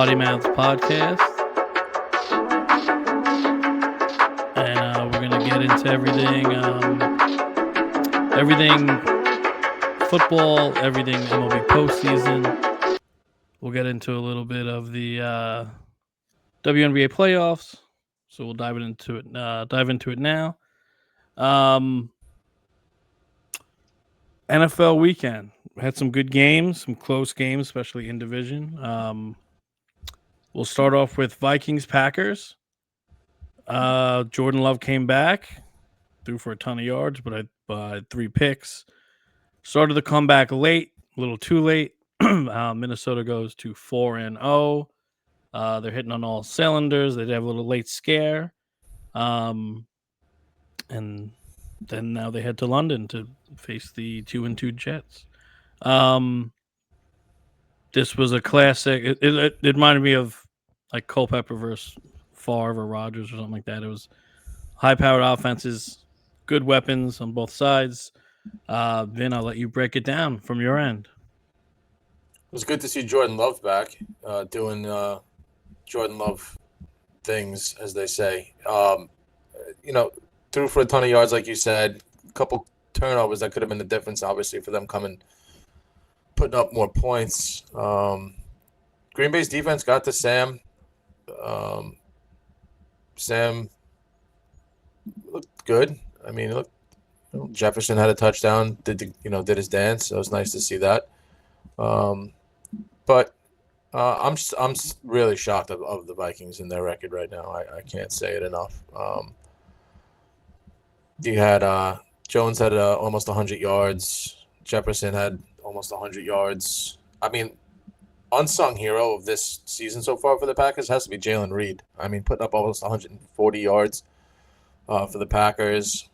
Potty Mouths podcast, and we're gonna get into everything football, everything MLB postseason. We'll get into a little bit of the WNBA playoffs, so we'll dive into it. Now. NFL weekend. We had some good games, some close games, especially in division. We'll start off with Vikings-Packers. Jordan Love came back, threw for a ton of yards, but I had 3 picks. Started the comeback late, a little too late. Minnesota goes to 4-0. They're hitting on all cylinders. They have a little late scare. And then now they head to London to face the 2-2 Jets. This was a classic. It reminded me of like Culpepper versus Favre or Rodgers or something like that. It was high-powered offenses, good weapons on both sides. Vin, I'll let you break it down from your end. It was good to see Jordan Love back, doing Jordan Love things, as they say. Threw for a ton of yards, like you said. A couple turnovers that could have been the difference, obviously, for them putting up more points. Green Bay's defense got to Sam. Sam looked good. I mean, Jefferson had a touchdown. Did his dance. So it was nice to see that. But I'm really shocked of the Vikings and their record right now. I can't say it enough. You had Jones had almost 100 yards. Jefferson had almost 100 yards. I mean, unsung hero of this season so far for the Packers has to be Jalen Reed. I mean, putting up almost 140 yards for the Packers.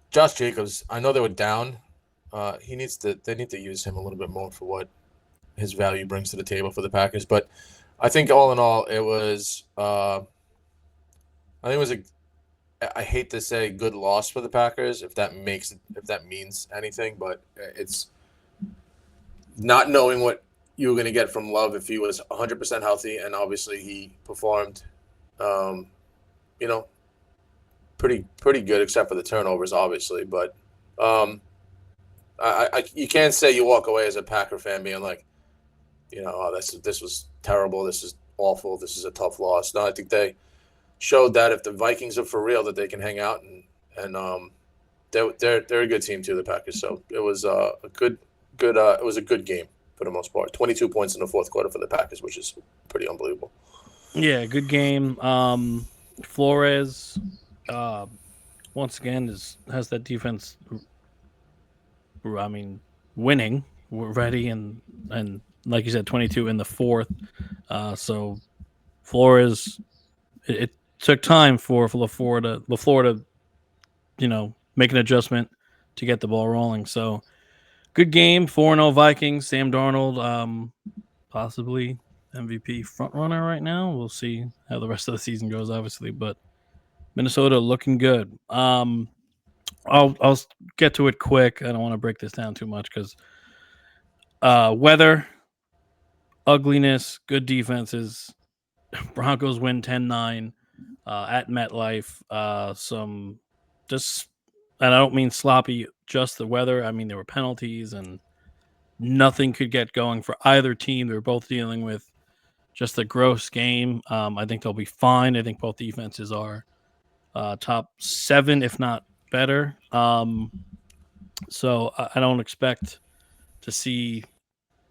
Josh Jacobs, I know they were down. They need to use him a little bit more for what his value brings to the table for the Packers. But I think all in all, it was I hate to say good loss for the Packers if that means anything, but it's not knowing what you were going to get from Love if he was 100% healthy, and obviously he performed, pretty good except for the turnovers, obviously. But you can't say you walk away as a Packer fan being like, this was terrible, this is awful, this is a tough loss. No, I think they showed that if the Vikings are for real, that they can hang out, and they're a good team too, the Packers. So it was a good game for the most part. 22 points in the fourth quarter for the Packers, which is pretty unbelievable. Yeah, good game. Flores, once again, has that defense. I mean, winning. We're ready, and like you said, 22 in the fourth. So Flores, it took time for LaFleur to, make an adjustment to get the ball rolling. So good game, 4-0 Vikings. Sam Darnold, possibly MVP front runner right now. We'll see how the rest of the season goes, obviously, but Minnesota looking good. I'll get to it quick. I don't want to break this down too much because weather, ugliness, good defenses. Broncos win 10-9 at MetLife. And I don't mean sloppy, just the weather. I mean, there were penalties and nothing could get going for either team. They were both dealing with just a gross game. I think they'll be fine. I think both defenses are top 7, if not better. So I don't expect to see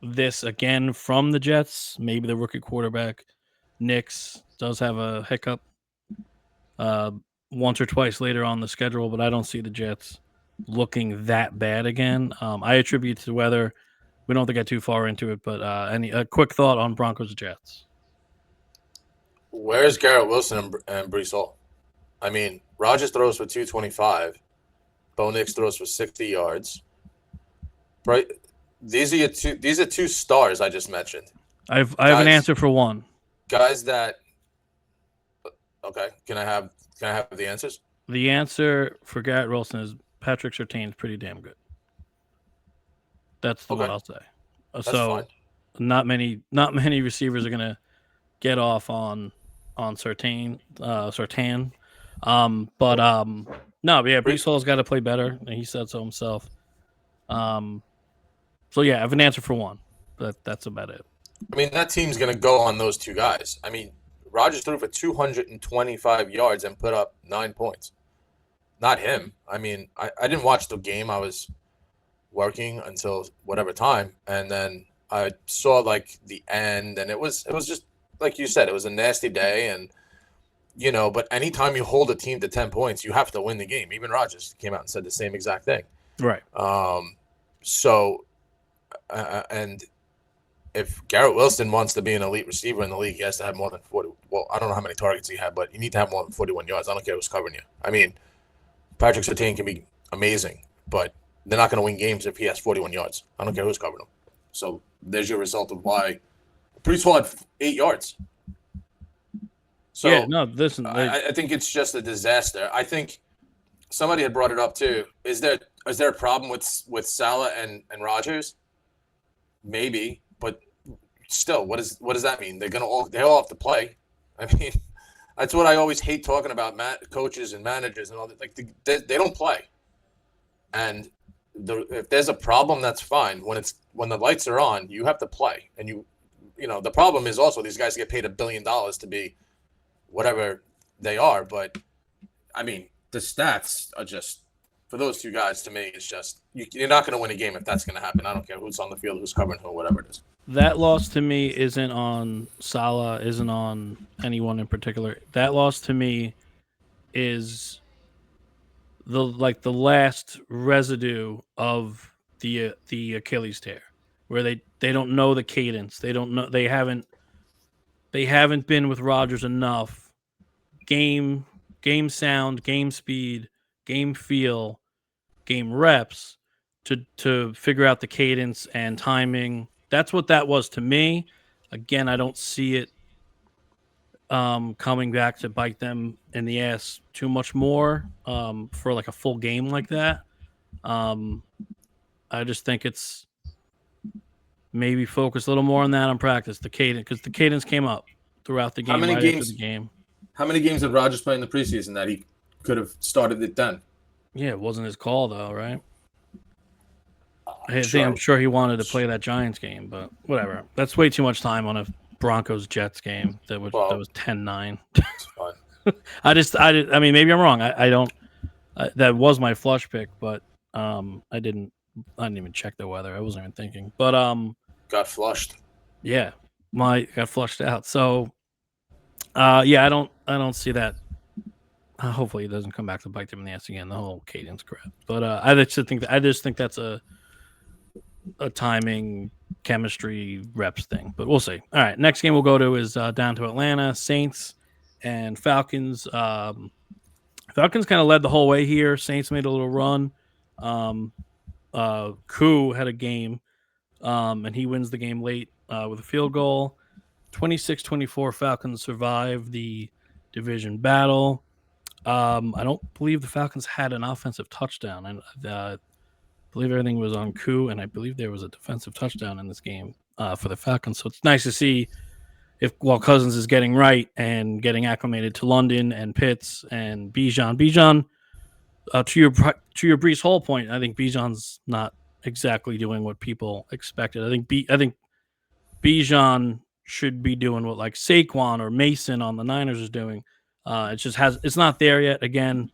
this again from the Jets. Maybe the rookie quarterback, Knicks, does have a hiccup once or twice later on the schedule, but I don't see the Jets looking that bad again. I attribute to the weather. We don't have to get too far into it, but a quick thought on Broncos Jets. Where's Garrett Wilson and Brees Hall? I mean, Rodgers throws for 225. Bo Nix throws for 60 yards. Right? These are two stars I just mentioned. I have an answer for one. Guys that. Okay, can I have the answers? The answer for Garrett Wilson is Patrick Surtain's pretty damn good. That's what I'll say. That's fine. not many receivers are gonna get off on Sertan. But no, but yeah, Brees Hall's got to play better, and he said so himself. So yeah, I have an answer for one, but that's about it. I mean, that team's going to go on those two guys. I mean, Rodgers threw for 225 yards and put up 9 points. Not him. I mean, I didn't watch the game. I was working until whatever time, and then I saw like the end, and it was just like you said, it was a nasty day, and but anytime you hold a team to 10 points, you have to win the game. Even Rodgers came out and said the same exact thing. Right. So, and if Garrett Wilson wants to be an elite receiver in the league, he has to have more than 40. Well, I don't know how many targets he had, but you need to have more than 41 yards. I don't care who's covering you. I mean, Patrick Surtain can be amazing, but they're not going to win games if he has 41 yards. I don't care who's covering him. So there's your result of why Brees Hall had 8 yards. So yeah, no, listen. I think it's just a disaster. I think somebody had brought it up too. Is there a problem with Salah and Rodgers? Maybe, but still, what does that mean? They all have to play. I mean, that's what I always hate talking about. Coaches and managers and all that. Like they don't play. And if there's a problem, that's fine. When the lights are on, you have to play. And the problem is also these guys get paid $1 billion to be whatever they are. But I mean, the stats are just, for those two guys, to me, it's just you're not going to win a game if that's going to happen. I don't care who's on the field, who's covering who, whatever it is. That loss to me isn't on Salah, isn't on anyone in particular. That loss to me is the last residue of the Achilles tear, where they don't know the cadence. They don't know. They haven't been with Rodgers enough. Game sound, game speed, game feel, game reps to figure out the cadence and timing. That's what that was to me. Again, I don't see it coming back to bite them in the ass too much more for like a full game like that. I just think it's maybe focus a little more on that on practice, the cadence, because the cadence came up throughout the game. How many right games? After the game. How many games did Rodgers play in the preseason that he could have started it then? Yeah, it wasn't his call though, right? I'm sure he wanted to play that Giants game, but whatever. That's way too much time on a Broncos-Jets game that was 10-9. It's fine. I mean, maybe I'm wrong. I don't. That was my flush pick, but I didn't even check the weather. I wasn't even thinking. But got flushed. Yeah, got flushed out. So, yeah, I don't see that. Hopefully, it doesn't come back to bite them in the ass again. The whole cadence crap. But I just think that's a timing, chemistry, reps thing. But we'll see. All right, next game we'll go to is down to Atlanta, Saints and Falcons. Falcons kind of led the whole way here. Saints made a little run. Koo had a game, and he wins the game late with a field goal. 26-24, Falcons survive the division battle. I don't believe the Falcons had an offensive touchdown, and I believe everything was on Koo, and I believe there was a defensive touchdown in this game for the Falcons. So it's nice to see while Cousins is getting right and getting acclimated to London and Pitts and Bijan. Bijan, to your Brees Hall point, I think Bijan's not exactly doing what people expected. I think Bijan should be doing what like Saquon or Mason on the Niners is doing. It's not there yet. Again,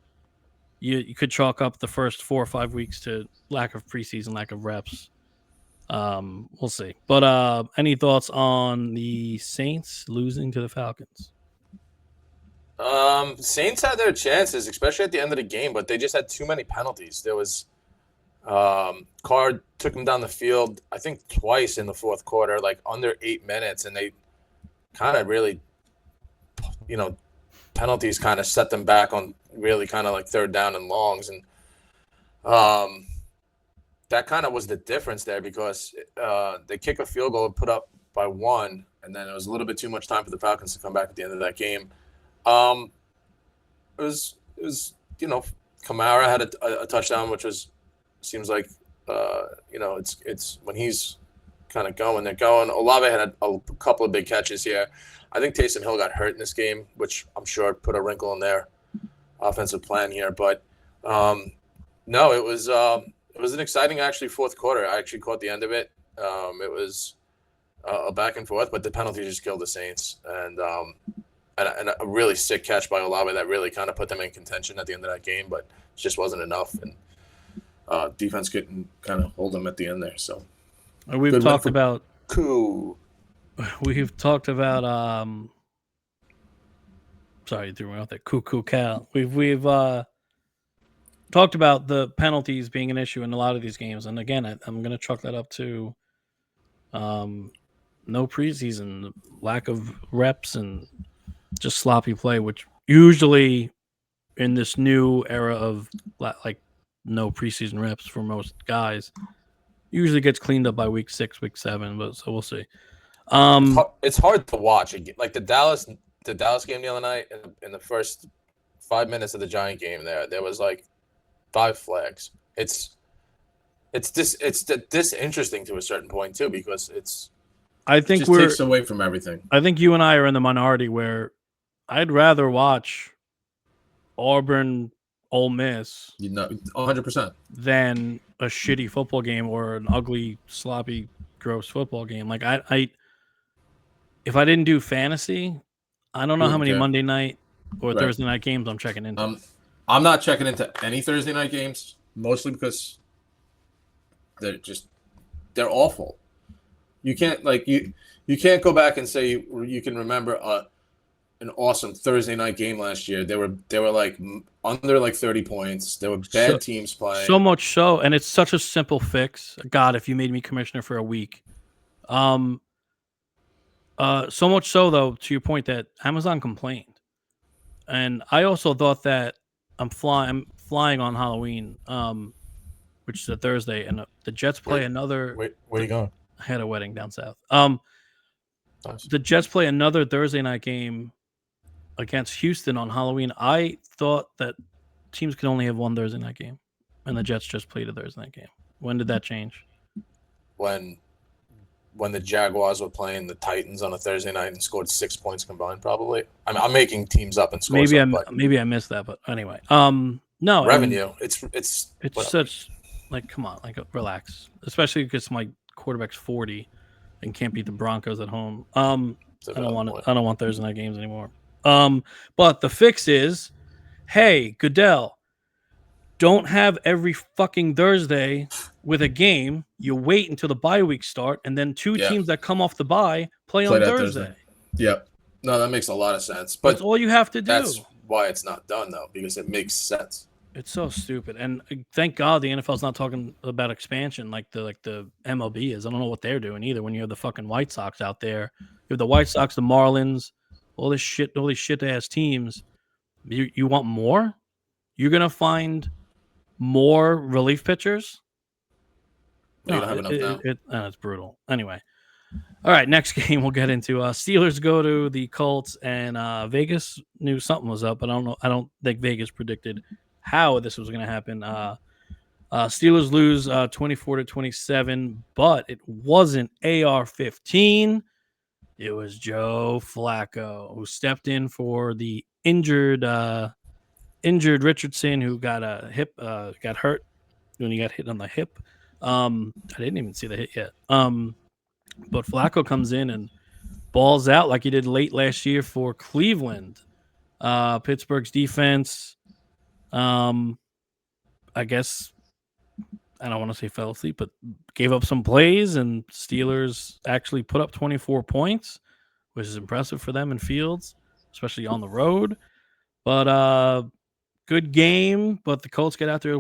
you could chalk up the first 4 or 5 weeks to lack of preseason, lack of reps. We'll see. But any thoughts on the Saints losing to the Falcons? Saints had their chances, especially at the end of the game, but they just had too many penalties. There was Carr took them down the field, I think twice in the fourth quarter, like under 8 minutes, and they kind of really, penalties kind of set them back on really kind of like third down and longs, and that kind of was the difference there because they kick a field goal and put up by 1, and then it was a little bit too much time for the Falcons to come back at the end of that game. It was Kamara had a touchdown, which seems like it's when he's kind of going. They're going. Olave had a couple of big catches here. I think Taysom Hill got hurt in this game, which I'm sure put a wrinkle in their offensive plan here. But no, it was an exciting actually fourth quarter. I actually caught the end of it. It was a back and forth, but the penalty just killed the Saints, and a really sick catch by Olave that really kind of put them in contention at the end of that game, but it just wasn't enough, and defense couldn't kind of hold them at the end there. So we've talked about cool. We've talked about sorry, threw me out there. Cuckoo Cal. We've talked about the penalties being an issue in a lot of these games, and again, I'm going to chalk that up to no preseason, lack of reps, and just sloppy play, which usually in this new era of like no preseason reps for most guys usually gets cleaned up by week 6, week 7, but so we'll see. It's hard to watch. Like the Dallas game the other night, in the first 5 minutes of the Giant game, there was like 5 flags. It's disinteresting to a certain point too, because it just takes away from everything. I think you and I are in the minority where I'd rather watch Auburn, Ole Miss, 100%, than a shitty football game or an ugly, sloppy, gross football game. Like I if I didn't do fantasy, I don't know how many Monday night or Thursday night games I'm checking into. I'm not checking into any Thursday night games, mostly because they're awful. You can't you can't go back and say you can remember an awesome Thursday night game last year. They were like under like 30 points. There were bad teams playing. So much so, and it's such a simple fix. God, if you made me commissioner for a week. So much so though, to your point, that Amazon complained. And I also thought that I'm flying on Halloween, which is a Thursday, and the Jets play another. Where are you going? I had a wedding down south. Nice. The Jets play another Thursday night game against Houston on Halloween. I thought that teams could only have one Thursday night game, and the Jets just played a Thursday night game. When did that change? When the Jaguars were playing the Titans on a Thursday night and scored 6 points combined, probably. I'm making teams up and scores. Maybe I missed that, but anyway. No revenue. It's such like, come on, like, relax. Especially because my quarterback's 40 and can't beat the Broncos at home. I don't want Thursday night games anymore. But the fix is, hey, Goodell, don't have every fucking Thursday with a game. You wait until the bye week start, and then two teams that come off the bye play on Thursday. Yep. No, that makes a lot of sense. But that's all you have to do. That's why it's not done, though, because it makes sense. It's so stupid. And thank God the NFL's not talking about expansion like the MLB is. I don't know what they're doing either when you have the fucking White Sox out there. You have the White Sox, the Marlins, all these shit-ass teams. You want more? You're going to find more relief pitchers? No, you don't have enough now. It's brutal. Anyway. All right, next game we'll get into. Steelers go to the Colts, and Vegas knew something was up, but I don't think Vegas predicted how this was going to happen. Steelers lose 24-27, but it wasn't AR-15. It was Joe Flacco who stepped in for the injured Richardson, who got hurt when he got hit on the hip. I didn't even see the hit yet. But Flacco comes in and balls out like he did late last year for Cleveland. Pittsburgh's defense, I guess, I don't want to say fell asleep, but gave up some plays, and Steelers actually put up 24 points, which is impressive for them in Fields, especially on the road. But good game, but the Colts get out there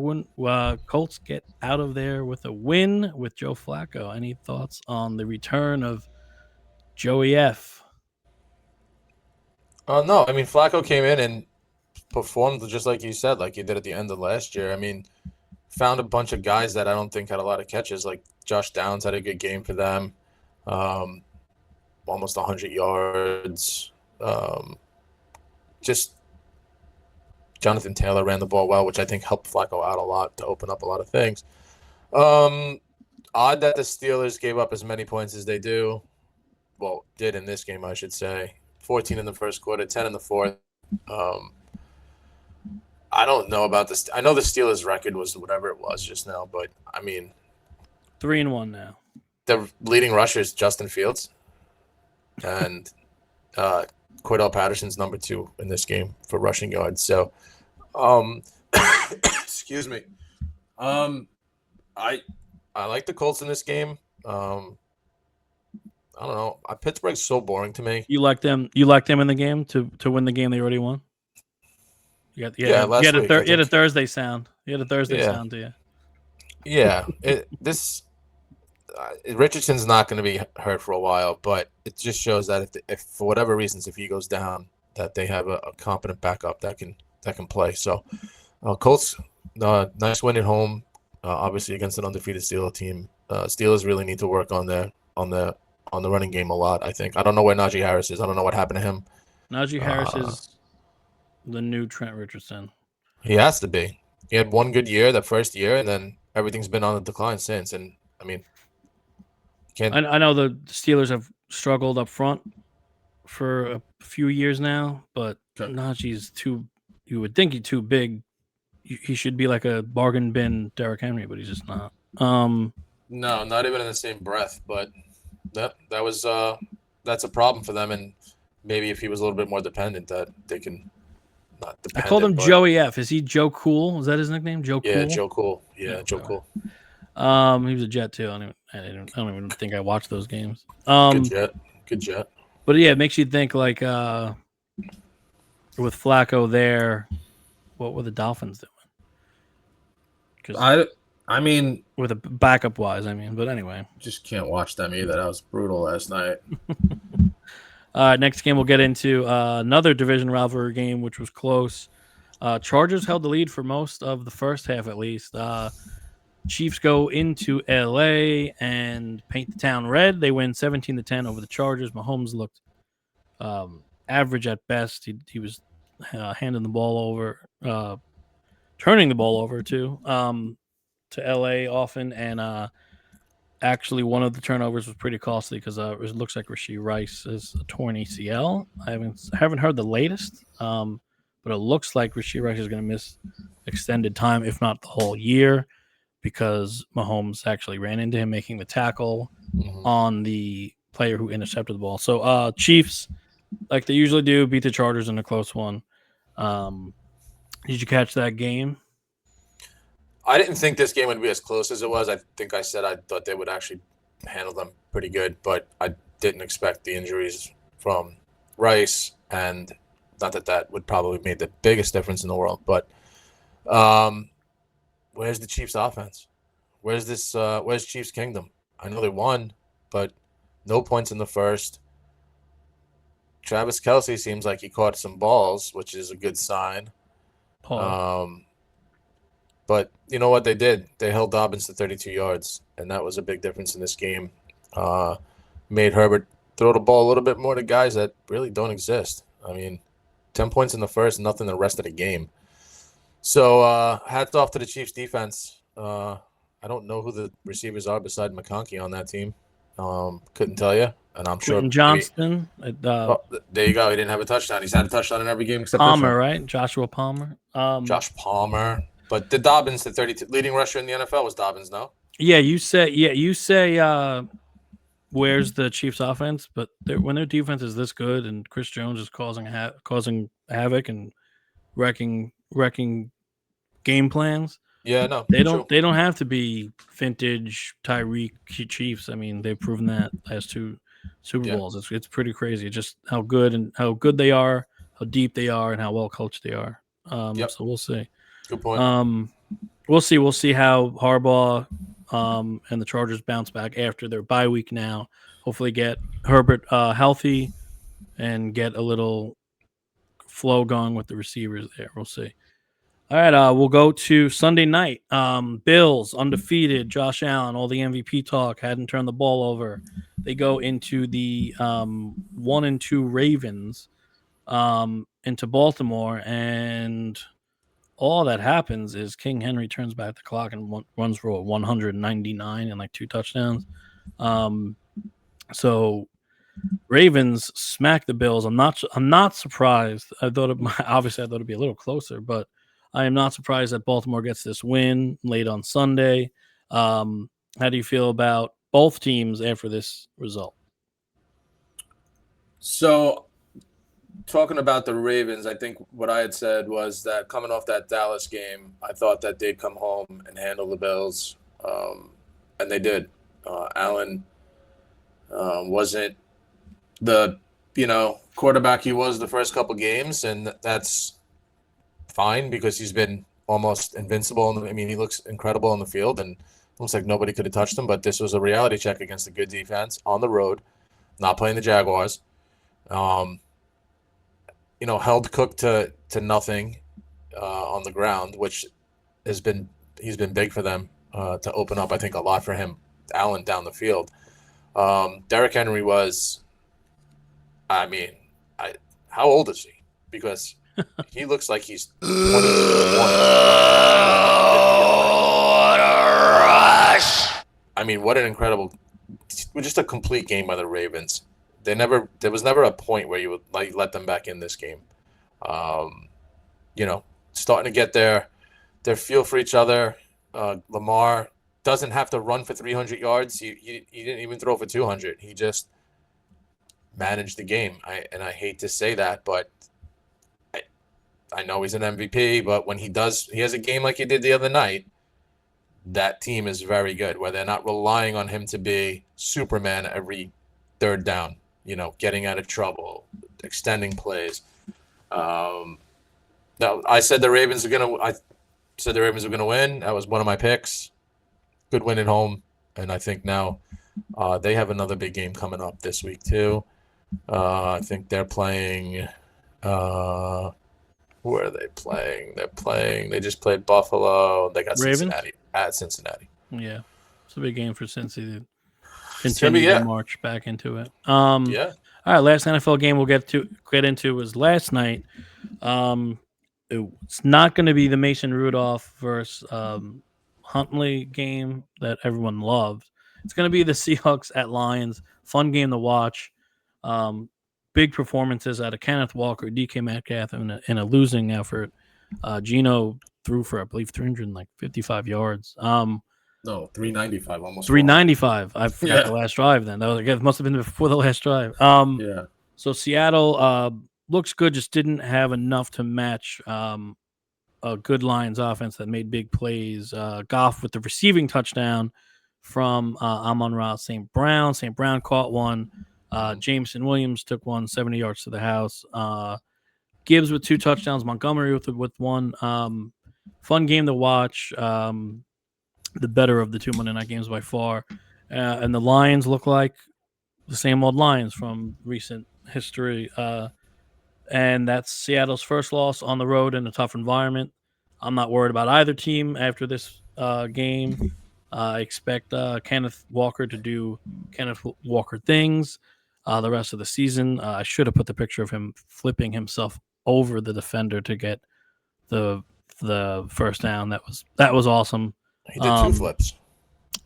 Colts get out of there with a win with Joe Flacco. Any thoughts on the return of Joey F? No, I mean, Flacco came in and performed just like you said, like he did at the end of last year. I mean, found a bunch of guys that I don't think had a lot of catches. Like Josh Downs had a good game for them, almost 100 yards. Just Jonathan Taylor ran the ball well, which I think helped Flacco out a lot to open up a lot of things. odd that the Steelers gave up as many points as they do. Well, did in this game, I should say. 14 in the first quarter, 10 in the fourth. I don't know about this. I know the Steelers' record was whatever it was just now, but I mean, 3-1 now. the leading rusher is Justin Fields, and Cordell Patterson's number 2 in this game for rushing yards. So, excuse me. I like the Colts in this game. I don't know. Pittsburgh's so boring to me. You like them? You like them in the game to win the game they already won? Last week. You had a Thursday sound. You had a Thursday sound to you. Yeah. Richardson's not going to be hurt for a while, but it just shows that if for whatever reasons, if he goes down, that they have a competent backup that can play. So, Colts, nice win at home, obviously against an undefeated Steelers team. Steelers really need to work on the running game a lot. I think. I don't know where Najee Harris is. I don't know what happened to him. Najee Harris is the new Trent Richardson. He has to be. He had one good year, that first year, and then everything's been on the decline since. And I mean, I know the Steelers have struggled up front for a few years now, but Najee's too. You would think he's too big. He should be like a bargain bin Derrick Henry, but he's just not. No, not even in the same breath. But that's a problem for them. And maybe if he was a little bit more dependent, that they can. Not I called him Joey F. Is he Joe Cool? Is that his nickname? Joe Cool? Yeah, Joe Cool. Yeah, Joe Cool. He was a Jet too. I don't even think I watched those games. Good Jet. But yeah, it makes you think like with Flacco there, what were the Dolphins doing? I mean, with a backup wise, but anyway, just can't watch them either. That was brutal last night. Next game, we'll get into another division rivalry game, which was close. Chargers held the lead for most of the first half, at least. Chiefs go into LA and paint the town red. They win 17-10 over the Chargers. Mahomes looked average at best. He was handing the ball over, turning the ball over too, to LA often, and actually, one of the turnovers was pretty costly because it looks like Rashee Rice has a torn ACL. I haven't heard the latest, but it looks like Rashee Rice is going to miss extended time, if not the whole year, because Mahomes actually ran into him making the tackle on the player who intercepted the ball. So Chiefs, like they usually do, beat the Chargers in a close one. Did you catch that game? I didn't think this game would be as close as it was. I think I said I thought they would actually handle them pretty good, but I didn't expect the injuries from Rice, and not that would probably make the biggest difference in the world. But where's the Chiefs' offense? Where's Chiefs' Kingdom? I know they won, but no points in the first. Travis Kelce seems like he caught some balls, which is a good sign. But you know what they did? They held Dobbins to 32 yards, and that was a big difference in this game. Made Herbert throw the ball a little bit more to guys that really don't exist. 10 points in the first, nothing the rest of the game. So hats off to the Chiefs defense. I don't know who the receivers are beside McConkey on that team. Couldn't tell you, and I'm sure Johnston. There you go. He didn't have a touchdown. He's had a touchdown in every game except Palmer, right? Joshua Palmer. Josh Palmer. But the Dobbins, the 32 leading rusher in the NFL was Dobbins, no? Yeah, you say where's the Chiefs offense, but when their defense is this good and Chris Jones is causing havoc and wrecking game plans. Yeah, no. They don't have to be vintage Tyreek Chiefs. They've proven that last 2 Super Bowls. It's pretty crazy just how good they are, how deep they are, and how well coached they are. So we'll see. Good point. We'll see how Harbaugh and the Chargers bounce back after their bye week now. Hopefully get Herbert healthy and get a little flow going with the receivers there. We'll see. All right, we'll go to Sunday night. Bills, undefeated. Josh Allen, all the MVP talk, hadn't turned the ball over. They go into the 1-2 Ravens into Baltimore, and all that happens is King Henry turns back the clock and runs for 199 and like 2 touchdowns. So Ravens smack the Bills. I'm not surprised. Obviously I thought it'd be a little closer, but I am not surprised that Baltimore gets this win late on Sunday. How do you feel about both teams after this result? So, talking about the Ravens, I think what I had said was that coming off that Dallas game, I thought that they'd come home and handle the Bills, and they did. Allen wasn't the quarterback he was the first couple games, and that's fine because he's been almost invincible. He looks incredible on the field, and looks like nobody could have touched him. But this was a reality check against a good defense on the road, not playing the Jaguars. Held Cook to nothing on the ground, which he's been big for them to open up, I think, a lot for him, Allen, down the field. Derrick Henry was, how old is he? Because he looks like he's 21. What an incredible, just a complete game by the Ravens. There was never a point where you would let them back in this game. Starting to get their feel for each other. Lamar doesn't have to run for 300 yards. He didn't even throw for 200. He just managed the game. I hate to say that, but I know he's an MVP. But when he has a game like he did the other night, that team is very good, where they're not relying on him to be Superman every third down. Getting out of trouble, extending plays. I said the Ravens are gonna win. That was one of my picks. Good win at home, and I think now they have another big game coming up this week too. I think they're playing. Who are they playing? They just played Buffalo. They got Ravens? Cincinnati at Cincinnati. Yeah, it's a big game for Cincy. Continue to march back into it. All right, last NFL game we'll get into was last night. It's not going to be the Mason Rudolph versus Huntley game that everyone loved. It's going to be the Seahawks at Lions. Fun game to watch. Big performances out of Kenneth Walker, DK Metcalf in a losing effort. Geno threw for, I believe, 355 yards. No, 395, almost 395. I forgot the last drive. Then that must have been before the last drive. So Seattle looks good, just didn't have enough to match a good Lions offense that made big plays. Goff with the receiving touchdown from Amon-Ra St. Brown. St. Brown caught one. Jameson Williams took one, 70 yards to the house. Gibbs with 2 touchdowns. Montgomery with one. Fun game to watch. The better of the 2 Monday night games by far. And the Lions look like the same old Lions from recent history. And that's Seattle's first loss on the road in a tough environment. I'm not worried about either team after this game. I expect Kenneth Walker to do Kenneth Walker things the rest of the season. I should have put the picture of him flipping himself over the defender to get the first down. That was awesome. He did 2 flips.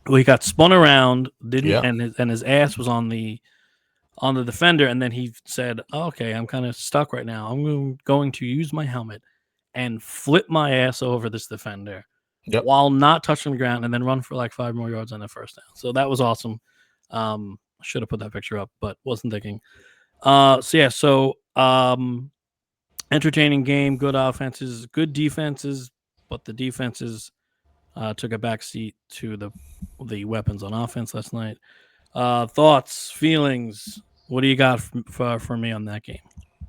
Well, he got spun around, and his ass was on the defender, and then he said, "Okay, I'm kind of stuck right now. I'm going to use my helmet and flip my ass over this defender while not touching the ground, and then run for like 5 more yards on the first down." So that was awesome. I should have put that picture up, but wasn't thinking. Entertaining game, good offenses, good defenses, but the defenses took a backseat to the weapons on offense last night. Thoughts, feelings? What do you got for me on that game?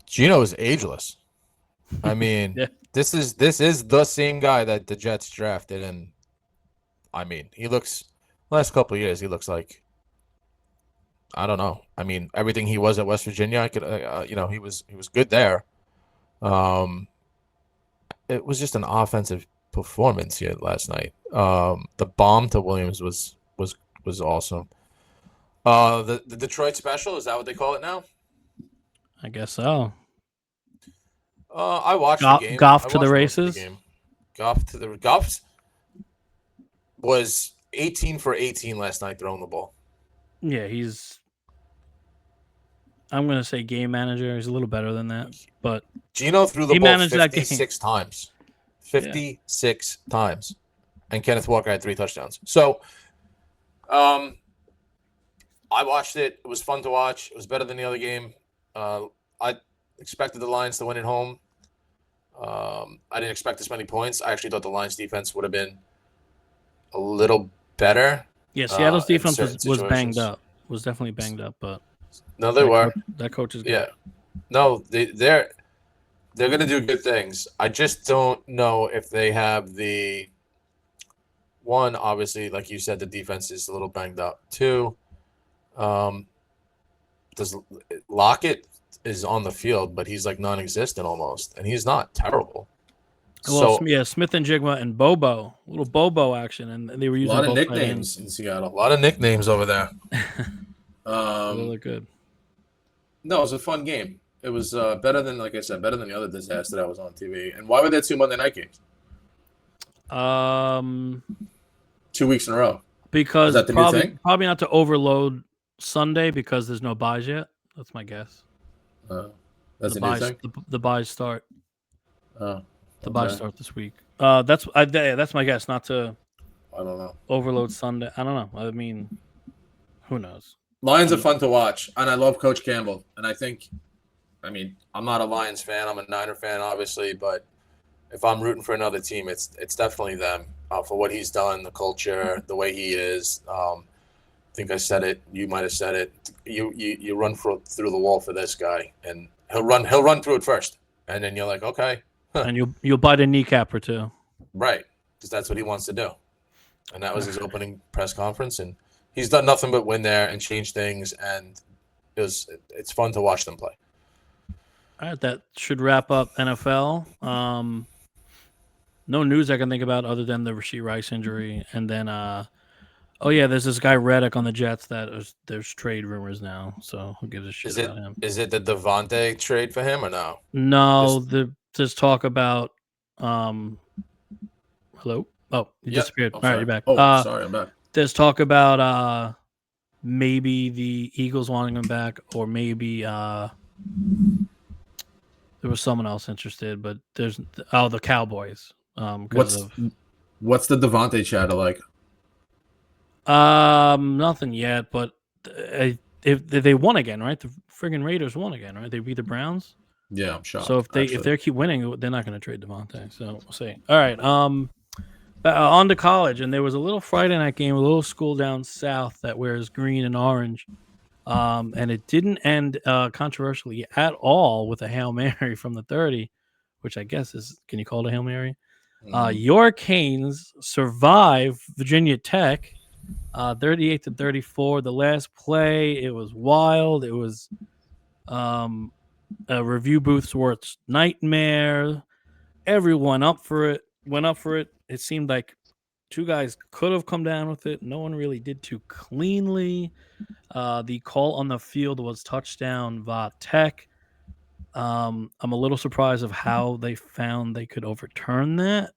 Geno is ageless. This is the same guy that the Jets drafted, and he looks last couple of years. He looks like, I don't know. Everything he was at West Virginia, I could, he was good there. It was just an offensive performance here last night. The bomb to Williams was awesome. The Detroit special, is that what they call it now? I guess so. I watched the game. Golf to the races. Goff was 18 for 18 last night throwing the ball. Yeah, I'm going to say game manager. He's a little better than that, but Gino threw the he ball managed that game. 56 times. 56 times. And Kenneth Walker had 3 touchdowns. So, I watched it. It was fun to watch. It was better than the other game. I expected the Lions to win at home. I didn't expect this many points. I actually thought the Lions defense would have been a little better. Yeah, Seattle's defense was banged situations. up. Was definitely banged up, but No, they were. That coach is good. Yeah. No, they're going to do good things. I just don't know if they have the one. Obviously, like you said, the defense is a little banged up. 2, does Lockett is on the field, but he's like non-existent almost, and he's not terrible. Well, So yeah, Smith and Jigma and Bobo, a little Bobo action, and they were A using lot of both nicknames in a Seattle. lot of nicknames over there. They look good. No, it was a fun game. It was better than, like I said, better than the other disaster that was on TV. And why were there 2 Monday night games? 2 weeks in a row. Because Is that the new thing? probably not to overload Sunday because there's no buys yet. That's my guess. That's the a new buys, thing? the buys start. Oh, The buys start this week. That's my guess. Not to I don't know. overload Sunday. I don't know. I mean, who knows? Lions are fun to watch, and I love Coach Campbell. And I think, I'm not a Lions fan. I'm a Niner fan, obviously, but if I'm rooting for another team, it's definitely them for what he's done, the culture, the way he is. I think I said it. You might have said it. You run through the wall for this guy, and he'll run through it first, and then you're like, okay, And you'll bite a kneecap or two. right, because that's what he wants to do, and that was his opening press conference, and he's done nothing but win there and change things, and it's fun to watch them play. All right, that should wrap up NFL. No news I can think about other than the Rashee Rice injury, and then there's this guy Reddick on the Jets there's trade rumors now. So who gives a shit about him? Is it the Devontae trade for him or no? No, there's talk about hello. Oh, you disappeared. All right, you're back. Oh, sorry, I'm back. There's talk about maybe the Eagles wanting him back, or maybe there was someone else interested, but there's the Cowboys. What's the Devontae chatter like? Nothing yet, but if they won again, right? The friggin' Raiders won again, right? They beat the Browns. Yeah, I'm shocked. So if they keep winning, they're not going to trade Devontae. So we'll see. All right. On to college, and there was a little Friday night game, a little school down south that wears green and orange, and it didn't end controversially at all with a Hail Mary from the 30, which I guess can you call it a Hail Mary? Your Canes survive Virginia Tech, 38-34. The last play, it was wild. It was a review booth's worst nightmare. Everyone went up for it. It seemed like 2 guys could have come down with it. No one really did too cleanly. The call on the field was touchdown Va Tech. I'm a little surprised of how they found they could overturn that.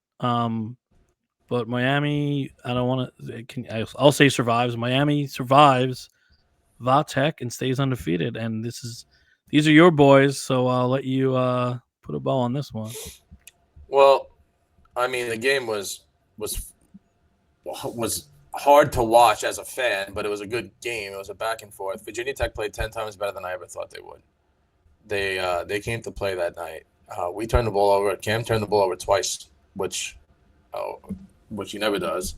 But Miami, I don't want to. I'll say survives. Miami survives Va Tech and stays undefeated. And these are your boys, so I'll let you put a bow on this one. Well, I mean, the game was hard to watch as a fan, but it was a good game. It was a back and forth. Virginia Tech played 10 times better than I ever thought they would. They came to play that night. We turned the ball over. Cam turned the ball over twice, which he never does.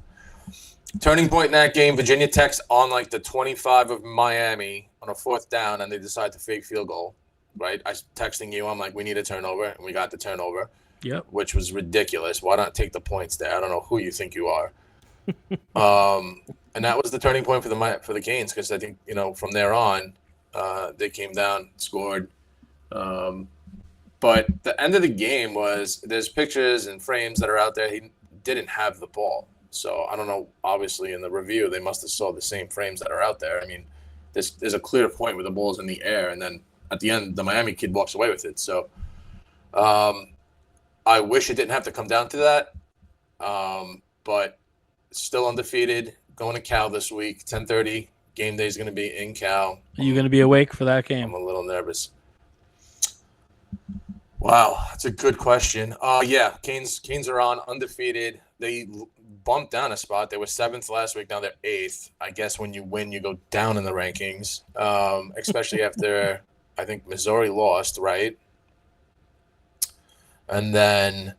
Turning point in that game, Virginia Tech's on like the 25 of Miami on a 4th down, and they decide to fake field goal, right? I was texting you. I'm like, we need a turnover, and we got the turnover. Yep. Which was ridiculous. Why not take the points there? I don't know who you think you are. And that was the turning point for the Canes, because I think, from there on, they came down, scored. But the end of the game was, there's pictures and frames that are out there. He didn't have the ball. So I don't know. Obviously, in the review, they must have saw the same frames that are out there. I mean, there's a clear point where the ball's in the air, and then at the end, the Miami kid walks away with it. So I wish it didn't have to come down to that. But still undefeated. Going to Cal this week. 10:30 game day is going to be in Cal. Are you going to be awake for that game? I'm a little nervous. Wow, that's a good question. Yeah, Canes are on undefeated. They bumped down a spot. They were 7th last week. Now they're 8th. I guess when you win, you go down in the rankings, especially after I think Missouri lost, right? And then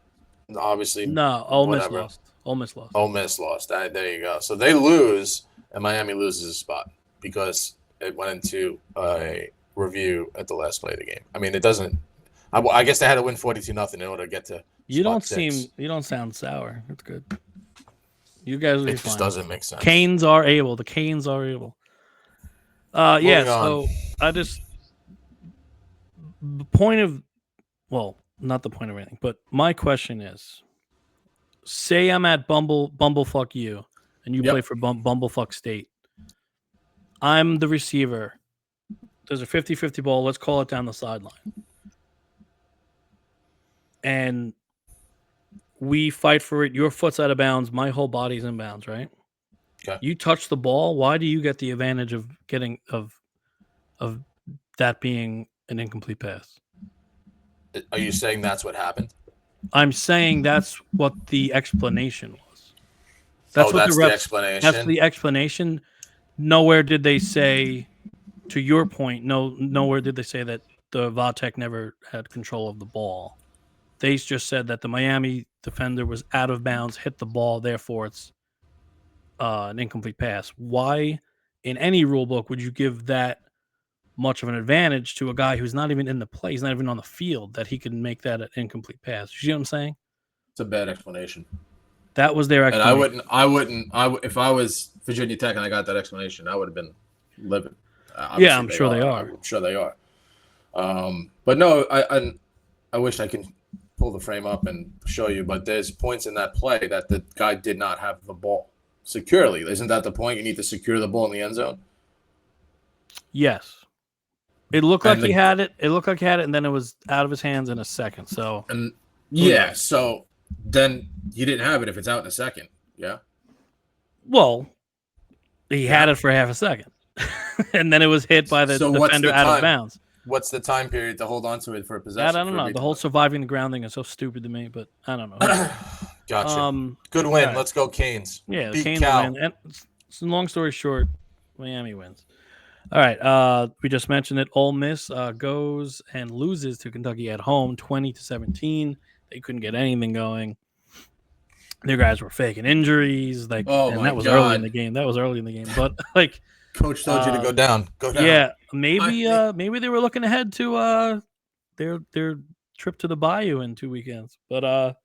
obviously No, Ole Miss whatever. lost. Ole Miss lost. Ole Miss lost. There you go. So they lose, and Miami loses a spot because it went into a review at the last play of the game. I mean, it doesn't. I guess they had to win 42-0 in order to get to. You don't spot 6. You don't sound sour. That's good. You guys will be It fine. just doesn't make sense. Canes are able. The Canes are able. Yeah. So I just the point of, well, not the point of anything, but my question is: say I'm at Bumblefuck U, and you play for Bumblefuck State. I'm the receiver. There's a 50-50 ball. Let's call it down the sideline. And we fight for it. Your foot's out of bounds. My whole body's in bounds, right? Okay. You touch the ball. Why do you get the advantage of getting of that being an incomplete pass? Are you saying that's what happened? I'm saying that's what the explanation was. That's what that's the explanation. That's the explanation. Nowhere did they say, to your point, nowhere did they say that the Va Tech never had control of the ball. They just said that the Miami defender was out of bounds, hit the ball, therefore it's an incomplete pass. Why, in any rule book, would you give that much of an advantage to a guy who's not even in the play, he's not even on the field, that he can make that an incomplete pass? You see what I'm saying? It's a bad explanation. That was their explanation. And if I was Virginia Tech and I got that explanation, I would have been livid. Yeah, I'm sure they are. I'm sure they are. But no, I wish I could pull the frame up and show you, but there's points in that play that the guy did not have the ball securely. Isn't that the point? You need to secure the ball in the end zone. Yes. It looked like he had it. It looked like he had it, and then it was out of his hands in a second. So so then you didn't have it if it's out in a second. Yeah. Well, he had it for half a second, and then it was hit by the defender out of bounds. What's the time period to hold on to it for a possession? I don't know. The whole surviving the ground thing is so stupid to me, but I don't know. Gotcha. Good win. Right. Let's go Canes. Yeah, the Canes win. And long story short, Miami wins. All right. We just mentioned it. Ole Miss goes and loses to Kentucky at home, 20-17. They couldn't get anything going. Their guys were faking injuries. That was early in the game. But like, coach told you to go down. Go down. Yeah, maybe they were looking ahead to their trip to the Bayou in 2 weekends. But I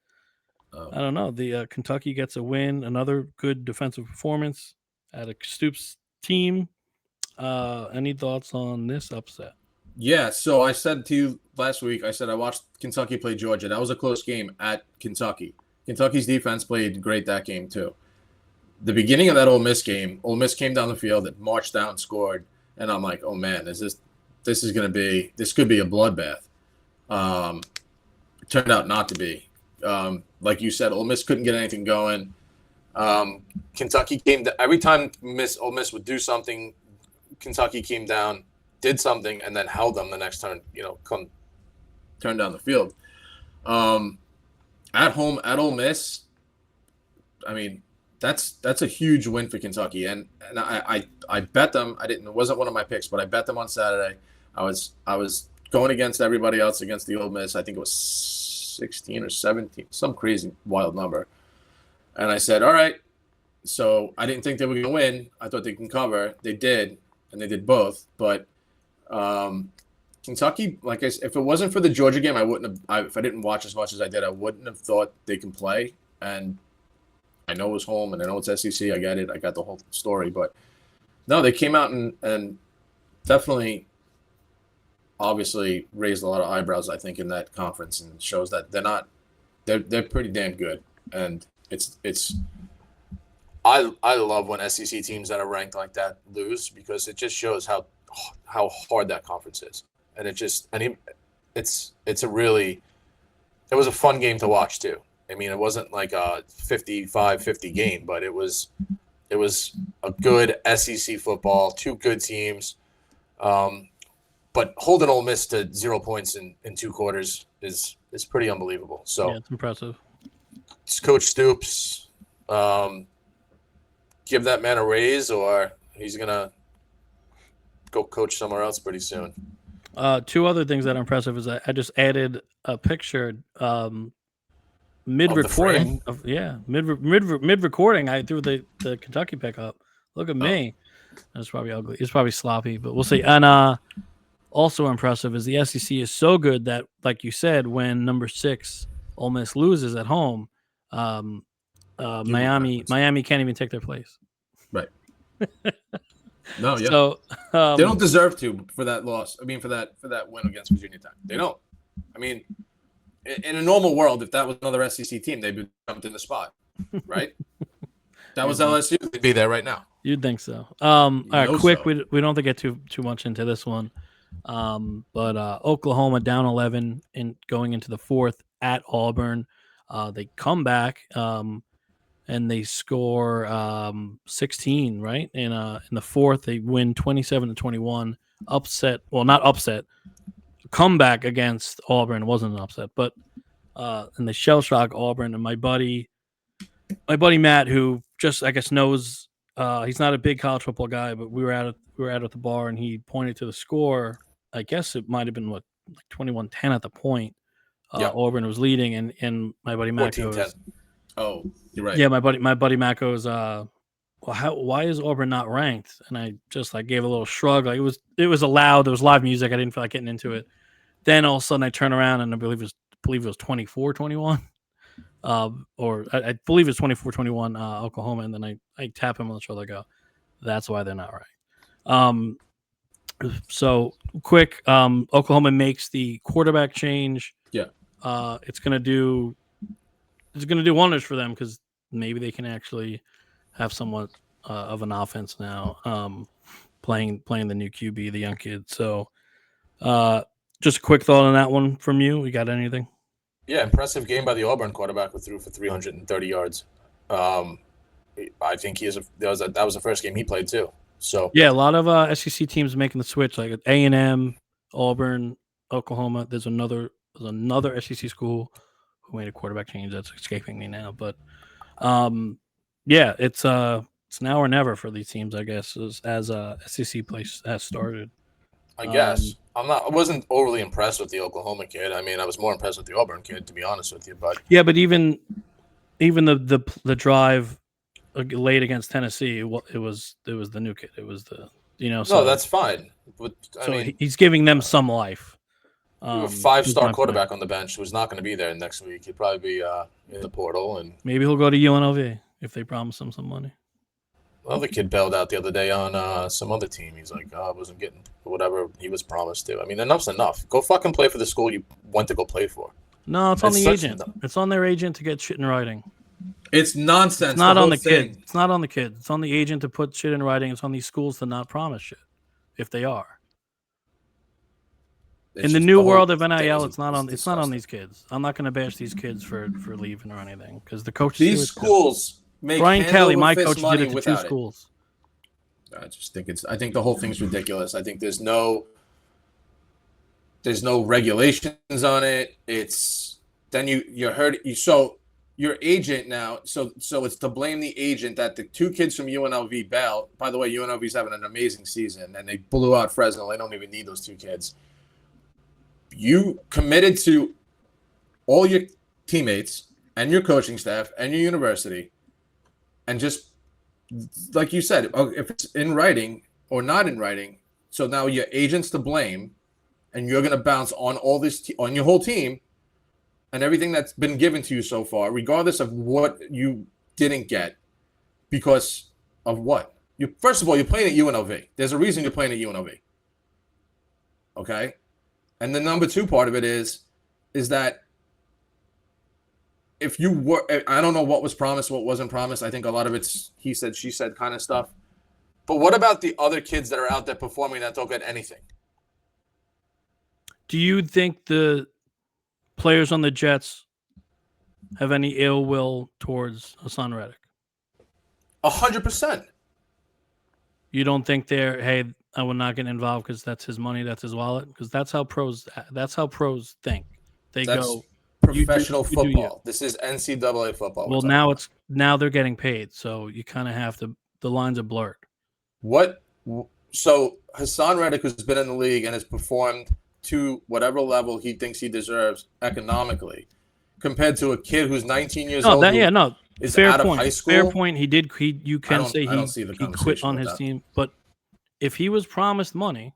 don't know. The Kentucky gets a win. Another good defensive performance at a Stoops team. Any thoughts on this upset? Yeah, so I said to you last week, I said I watched Kentucky play Georgia. That was a close game at Kentucky. Kentucky's defense played great that game too. The beginning of that Ole Miss game, Ole Miss came down the field, it marched down, scored, and I'm like, oh man, this could be a bloodbath. It turned out not to be. Like you said, Ole Miss couldn't get anything going. Kentucky every time Ole Miss would do something, Kentucky came down, did something, and then held them the next turn. Turn down the field. At home at Ole Miss, I mean, that's a huge win for Kentucky, and I bet them. It wasn't one of my picks, but I bet them on Saturday. I was going against everybody else against the Ole Miss. I think it was 16 or 17, some crazy wild number, and I said, all right. So I didn't think they were going to win. I thought they can cover. They did, and they did both. But Kentucky, like I said, if it wasn't for the Georgia game, I wouldn't have. If I didn't watch as much as I did, I wouldn't have thought they can play. And I know it was home, and I know it's SEC. I get it. I got the whole story. But no, they came out and definitely, obviously, raised a lot of eyebrows, I think, in that conference, and shows that they're pretty damn good. And I love when SEC teams that are ranked like that lose, because it just shows how hard that conference is. And it was a fun game to watch too. I mean, it wasn't like a 55-50 game, but it was a good SEC football, two good teams. But holding Ole Miss to 0 points in 2 quarters is pretty unbelievable. So Yeah, it's impressive. it's Coach Stoops. Give that man a raise, or he's gonna go coach somewhere else pretty soon. 2 other things that are impressive is I just added a picture mid Of the recording frame? mid recording. I threw the Kentucky pick up. Look at me. That's probably ugly. It's probably sloppy, but we'll see. And also impressive is the SEC is so good that, like you said, when number 6 Ole Miss loses at home, Miami can't even take their place. Right. No, yeah. So they don't deserve to for that loss. I mean, for that win against Virginia Tech, they don't. I mean, in a normal world, if that was another SEC team, they'd be jumped in the spot, right? That was LSU. They'd be there right now. You'd think so. All right, quick. So. We don't have to get too much into this one. But Oklahoma down 11 in going into the 4th at Auburn. They come back and they score 16, right? In the 4th, they win 27-21. Upset. Well, not upset. Comeback against Auburn. It wasn't an upset, but and they shell shock Auburn. And my buddy Matt, who just I guess knows he's not a big college football guy, but we were out at the bar and he pointed to the score. I guess it might have been like 21-10 at the point. Auburn was leading, and my buddy Matt goes, "Oh, you're right." Yeah, my buddy Matt goes, "Well, why is Auburn not ranked?" And I just like gave a little shrug. Like it was allowed. There was live music. I didn't feel like getting into it. Then all of a sudden I turn around and I believe it was 24-21. Or I believe it's 24-21 Oklahoma, and then I tap him on the shoulder. I go, that's why they're not right. So quick, Oklahoma makes the quarterback change. Yeah, it's gonna do wonders for them because maybe they can actually have somewhat of an offense now. Playing the new QB, the young kid. So, just a quick thought on that one from you. We got anything? Yeah, impressive game by the Auburn quarterback who threw for 330 yards. I think that was the first game he played too. So yeah, a lot of SEC teams making the switch, like A&M, Auburn, Oklahoma. There's another SEC school who made a quarterback change that's escaping me now, but yeah, it's now or never for these teams, I guess, as SEC play has started. I guess I wasn't overly impressed with the Oklahoma kid. I mean, I was more impressed with the Auburn kid, to be honest with you. But yeah, but even the drive late against Tennessee, it was the new kid. It was the no, that's fine. But I mean, he's giving them some life. A 5-star quarterback on the bench who's not going to be there next week. He'd probably be in the portal, and maybe he'll go to UNLV if they promise him some money. Well, the kid bailed out the other day on some other team. He's like, I wasn't getting whatever he was promised to. I mean, enough's enough. Go fucking play for the school you went to go play for. No, it's on the agent. It's on their agent to get shit in writing. It's nonsense. It's not on the kid. It's not on the kid. It's on the agent to put shit in writing. It's on these schools to not promise shit if they are. In the new world of NIL, it's not on these kids. I'm not going to bash these kids for leaving or anything because the coaches. These schools make Brian Kelly, my coach, did it to 2 schools. I think the whole thing's ridiculous. I think there's no regulations on it. It's then so your agent now. So it's to blame the agent that the 2 kids from UNLV bailed. By the way, UNLV's having an amazing season and they blew out Fresno. They don't even need those 2 kids. You committed to all your teammates and your coaching staff and your university, and just like you said, if it's in writing or not in writing, so now your agent's to blame, and you're going to bounce on all this on your whole team and everything that's been given to you so far, regardless of what you didn't get, because of what? First of all, you're playing at UNLV. There's a reason you're playing at UNLV. Okay. And the number 2 part of it is that if you were, I don't know what was promised, what wasn't promised. I think a lot of it's he said, she said kind of stuff. But what about the other kids that are out there performing that don't get anything? Do you think the players on the Jets have any ill will towards Hassan Reddick? 100%. You don't think they're, hey, I will not get involved because that's his money, that's his wallet? Because that's how pros think. They That's go, professional you do you. football. This is NCAA football. Well, now they're getting paid, so you kind of have to. The lines are blurred. So Hassan Reddick has been in the league and has performed to whatever level he thinks he deserves economically, compared to a kid who's 19 years old. Is fair out point. of high school. Fair point. You can say I don't see the he quit conversation on with his that. team, but if he was promised money,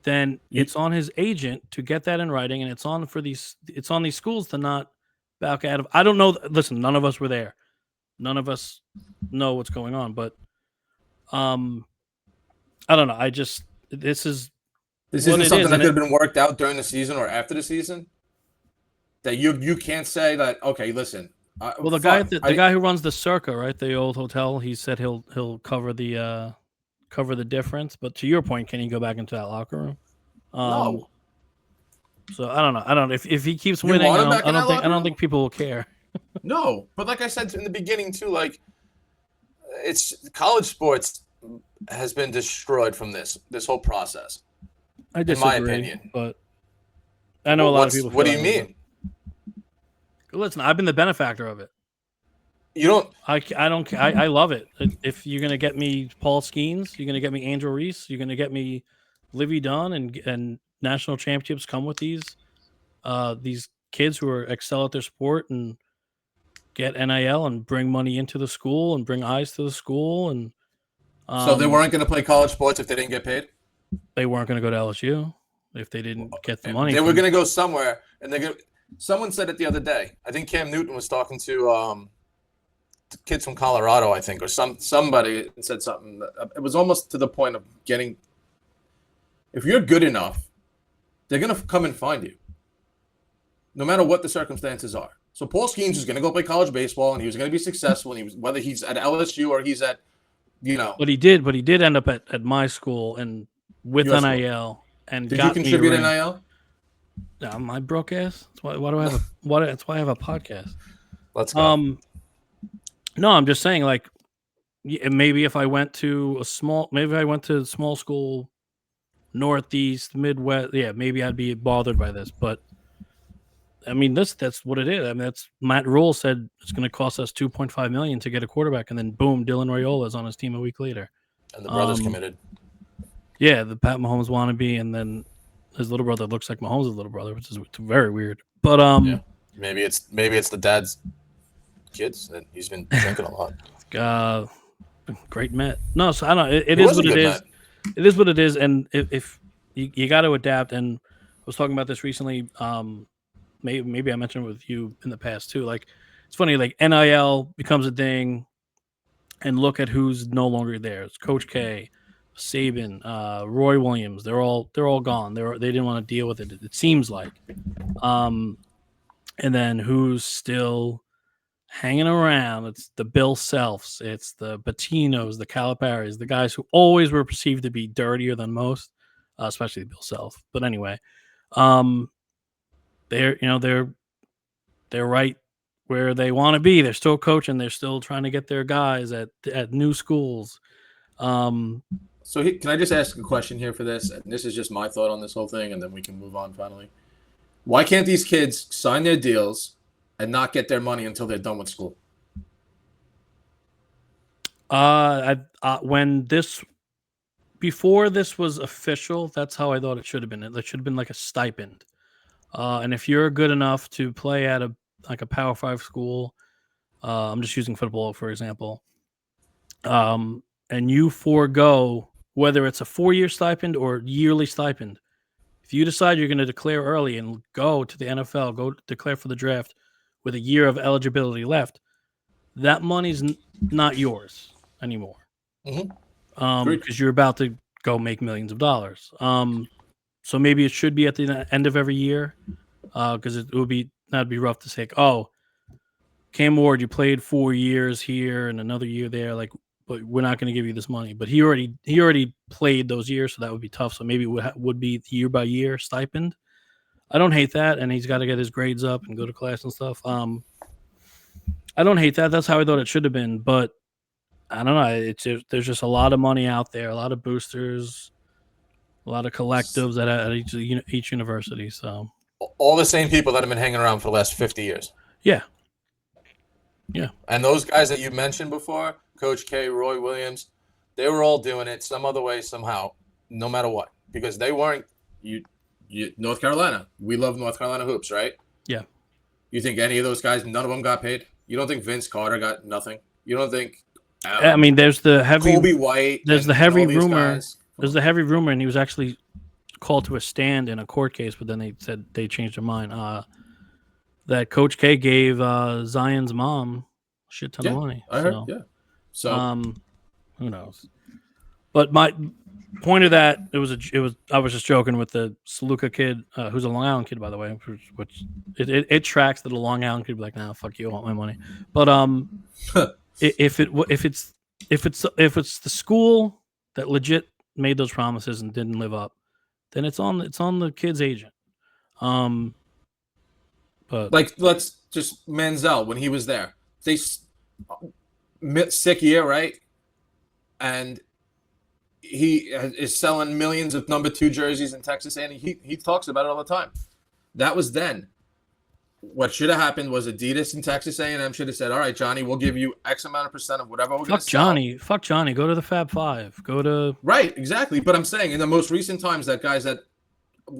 then it's on his agent to get that in writing, and it's on these schools to not back out of. I don't know. Listen, none of us were there. None of us know what's going on, but I don't know. This isn't something that could have been worked out during the season or after the season. That you can't say that. Okay, listen. Well, the guy who runs the Circa, right, the old hotel, he said he'll cover the difference. But to your point, can he go back into that locker room? No. So I don't know. If he keeps winning, I don't think people will care. No, but like I said in the beginning too, like it's college sports has been destroyed from this whole process. I disagree, in my opinion, but I know a lot of people. What do you mean? Listen, I've been the benefactor of it. You don't. I love it. If you're gonna get me Paul Skeens, you're gonna get me Angel Reese, you're gonna get me Livy Dunn, and national championships come with these kids who excel at their sport and get NIL and bring money into the school and bring eyes to the school. And so they weren't going to play college sports if they didn't get paid? They weren't going to go to LSU if they didn't get the money. They were going to go somewhere, and someone said it the other day. I think Cam Newton was talking to kids from Colorado, I think, or somebody said something. It was almost to the point of getting. If you're good enough, they're going to come and find you, no matter what the circumstances are. So Paul Skeens was going to go play college baseball, and he was going to be successful. And whether he's at LSU or he's at, But he did end up at my school and with US NIL. And did you contribute NIL? No, my broke ass. That's why do I have that's why I have a podcast. Let's go. No, I'm just saying, like, maybe if I went to small school, Northeast, Midwest, maybe I'd be bothered by this. But I mean, that's what it is. I mean, that's Matt Rule said it's going to cost us $2.5 million to get a quarterback, and then boom, Dylan Raiola is on his team a week later. And the brother's committed. Yeah, the Pat Mahomes wannabe, and then his little brother looks like Mahomes' little brother, which is very weird. But maybe it's the dad's kids, and he's been drinking a lot. Great Met. No, so I don't know. It is what it is. It is what it is, and if you got to adapt. And I was talking about this recently. Maybe I mentioned it with you in the past too. Like, it's funny. Like, NIL becomes a thing, and look at who's no longer there. It's Coach K, Saban, Roy Williams. They're all gone. They didn't want to deal with it. It seems like. And then who's still hanging around? It's the Bill Selfs, it's the Patinos, the Caliparis, the guys who always were perceived to be dirtier than most, especially Bill Self. But anyway, they're right where they want to be. They're still coaching. They're still trying to get their guys at new schools. So can I just ask a question here for this? And this is just my thought on this whole thing, and then we can move on finally. Why can't these kids sign their deals and not get their money until they're done with school? Before this was official, that's how I thought it should have been. It should have been like a stipend. And if you're good enough to play at a Power 5 school, I'm just using football for example, and you forego whether it's a 4-year stipend or yearly stipend. If you decide you're going to declare early and go to the NFL, go declare for the draft with a year of eligibility left, that money's not yours anymore. Because you're about to go make millions of dollars. So maybe it should be at the end of every year, because that'd be rough to say, oh, Cam Ward, you played 4 years here and another year there, like, but we're not going to give you this money. But he already played those years, so that would be tough. So maybe it would be year by year stipend. I don't hate that, and he's got to get his grades up and go to class and stuff. I don't hate that. That's how I thought it should have been, but I don't know. There's just a lot of money out there, a lot of boosters, a lot of collectives at each university. So All the same people that have been hanging around for the last 50 years. yeah. And those guys that you mentioned before, Coach K, Roy Williams, they were all doing it some other way, somehow, no matter what, because they weren't. You North Carolina. We love North Carolina hoops, right? Yeah. You think any of those guys, none of them got paid? You don't think Vince Carter got nothing? You don't think? I mean, there's the heavy Kobe White. There's the heavy rumor. Guys. There's the heavy rumor, and he was actually called to a stand in a court case, but then they said they changed their mind. That Coach K gave Zion's mom a shit ton of money. I heard. Yeah. So who knows? But my point of that, it was I was just joking with the Saluka kid, who's a Long Island kid, by the way, which it tracks that a Long Island kid be like, nah, fuck you, I want my money. But if it's the school that legit made those promises and didn't live up, then it's on the kid's agent. But like, let's just Manziel when he was there, they sick year, right? And he is selling millions of number 2 jerseys in Texas, and he talks about it all the time. That was then. What should have happened was Adidas and Texas A&M should have said, all right, Johnny, we'll give you X amount of percent of whatever we're going to sell. Fuck Johnny. Go to the Fab Five. Go to... Right, exactly. But I'm saying in the most recent times that guys that,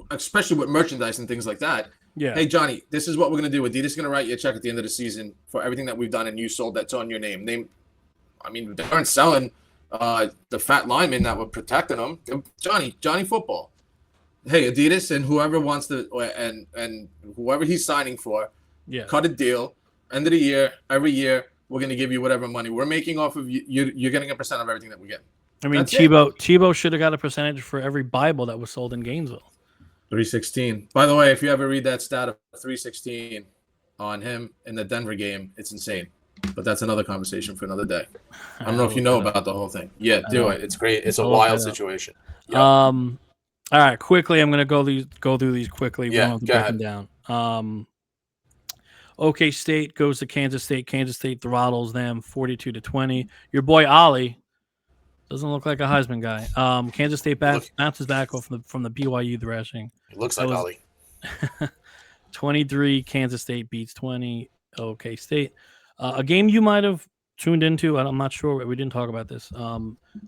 especially with merchandise and things like that, yeah. Hey, Johnny, this is what we're going to do. Adidas is going to write you a check at the end of the season for everything that we've done and you sold that's on your name. They aren't selling the fat linemen that were protecting them. Johnny football. Hey, Adidas and whoever wants to, and whoever he's signing for, cut a deal. End of the year, every year, we're going to give you whatever money we're making off of you. You're getting a percent of everything that we get. I mean, Tebow should have got a percentage for every Bible that was sold in Gainesville. 316. By the way, if you ever read that stat of 316 on him in the Denver game, it's insane. But that's another conversation for another day. I don't know if you know about the whole thing. Yeah, do it. It's great. It's a wild situation. Yep. All right, quickly, I'm going to go through these quickly. Yeah, go ahead. Down. OK State goes to Kansas State. Kansas State throttles them 42-20. Your boy Ollie doesn't look like a Heisman guy. Kansas State bounces back from the BYU thrashing. It looks like Ollie. 23, Kansas State beats 20, OK State. A game you might have tuned into, I'm not sure. We didn't talk about this.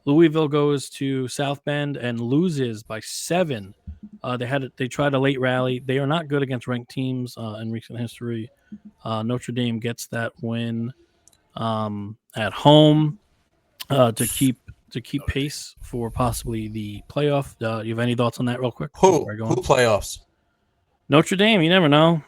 Louisville goes to South Bend and loses by 7. They tried a late rally. They are not good against ranked teams in recent history. Notre Dame gets that win at home to keep pace for possibly the playoff. You have any thoughts on that real quick? Who playoffs? Notre Dame. You never know.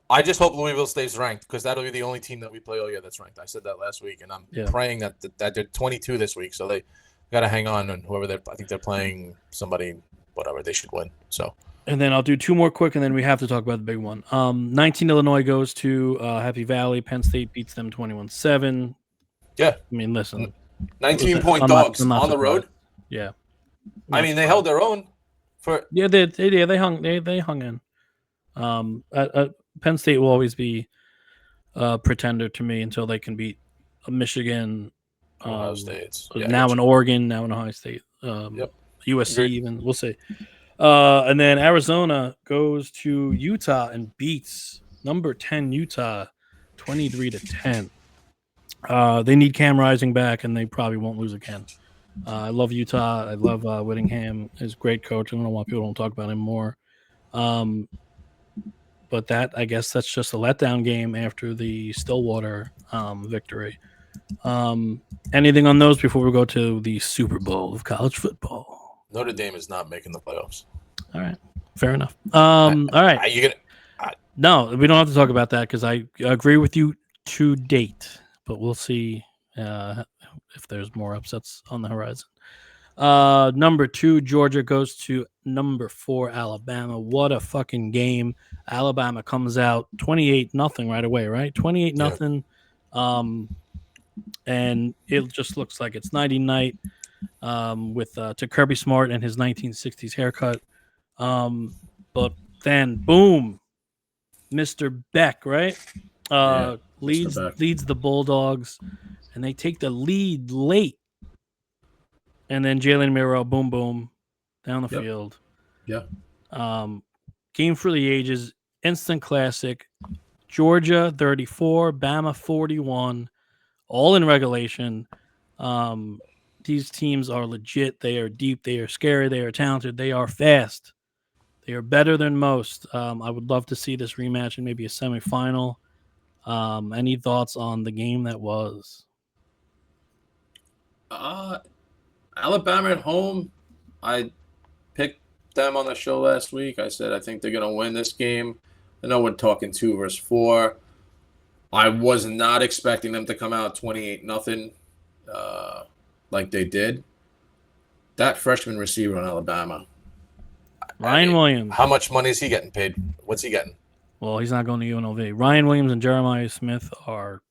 I just hope Louisville stays ranked because that'll be the only team that we play all year that's ranked. I said that last week, and I'm praying that they're 22 this week, so they got to hang on. And whoever I think they're playing somebody, whatever, they should win. So. And then I'll do 2 more quick, and then we have to talk about the big one. 19 Illinois goes to Happy Valley. Penn State beats them 21-7. Yeah. I mean, listen. 19-point dogs on the road. Yeah. I mean, they held their own for. Yeah, they hung in. Penn State will always be a pretender to me until they can beat Michigan, Ohio State. Now in Oregon, now in Ohio State, USC even. We'll see. And then Arizona goes to Utah and beats number 10 Utah 23-10. They need Cam Rising back, and they probably won't lose again. I love Utah. I love Whittingham. He's a great coach. I don't know why people don't talk about him more. But I guess that's just a letdown game after the Stillwater victory. Anything on those before we go to the Super Bowl of college football? Notre Dame is not making the playoffs. All right. Fair enough. All right. No, we don't have to talk about that because I agree with you to date. But we'll see if there's more upsets on the horizon. Number 2, Georgia goes to number 4, Alabama. What a fucking game. Alabama comes out 28-0 right away, right? 28-0. And it just looks like it's nighty night to Kirby Smart and his 1960s haircut. But then, boom, Mr. Beck, right? Yeah, Mr. Leads Beck. leads the Bulldogs, and they take the lead late. And then Jalen Miro, boom, boom, down the Yep. field. Yeah. Game for the ages, instant classic. Georgia 34, Bama 41, all in regulation. These teams are legit. They are deep. They are scary. They are talented. They are fast. They are better than most. I would love to see this rematch in maybe a semifinal. Any thoughts on the game that was? Alabama at home. I picked them on the show last week. I said I think they're going to win this game. I know we're talking 2-4. I was not expecting them to come out 28-0 like they did. That freshman receiver on Alabama. Ryan Williams. How much money is he getting paid? What's he getting? Well, he's not going to UNLV. Ryan Williams and Jeremiah Smith are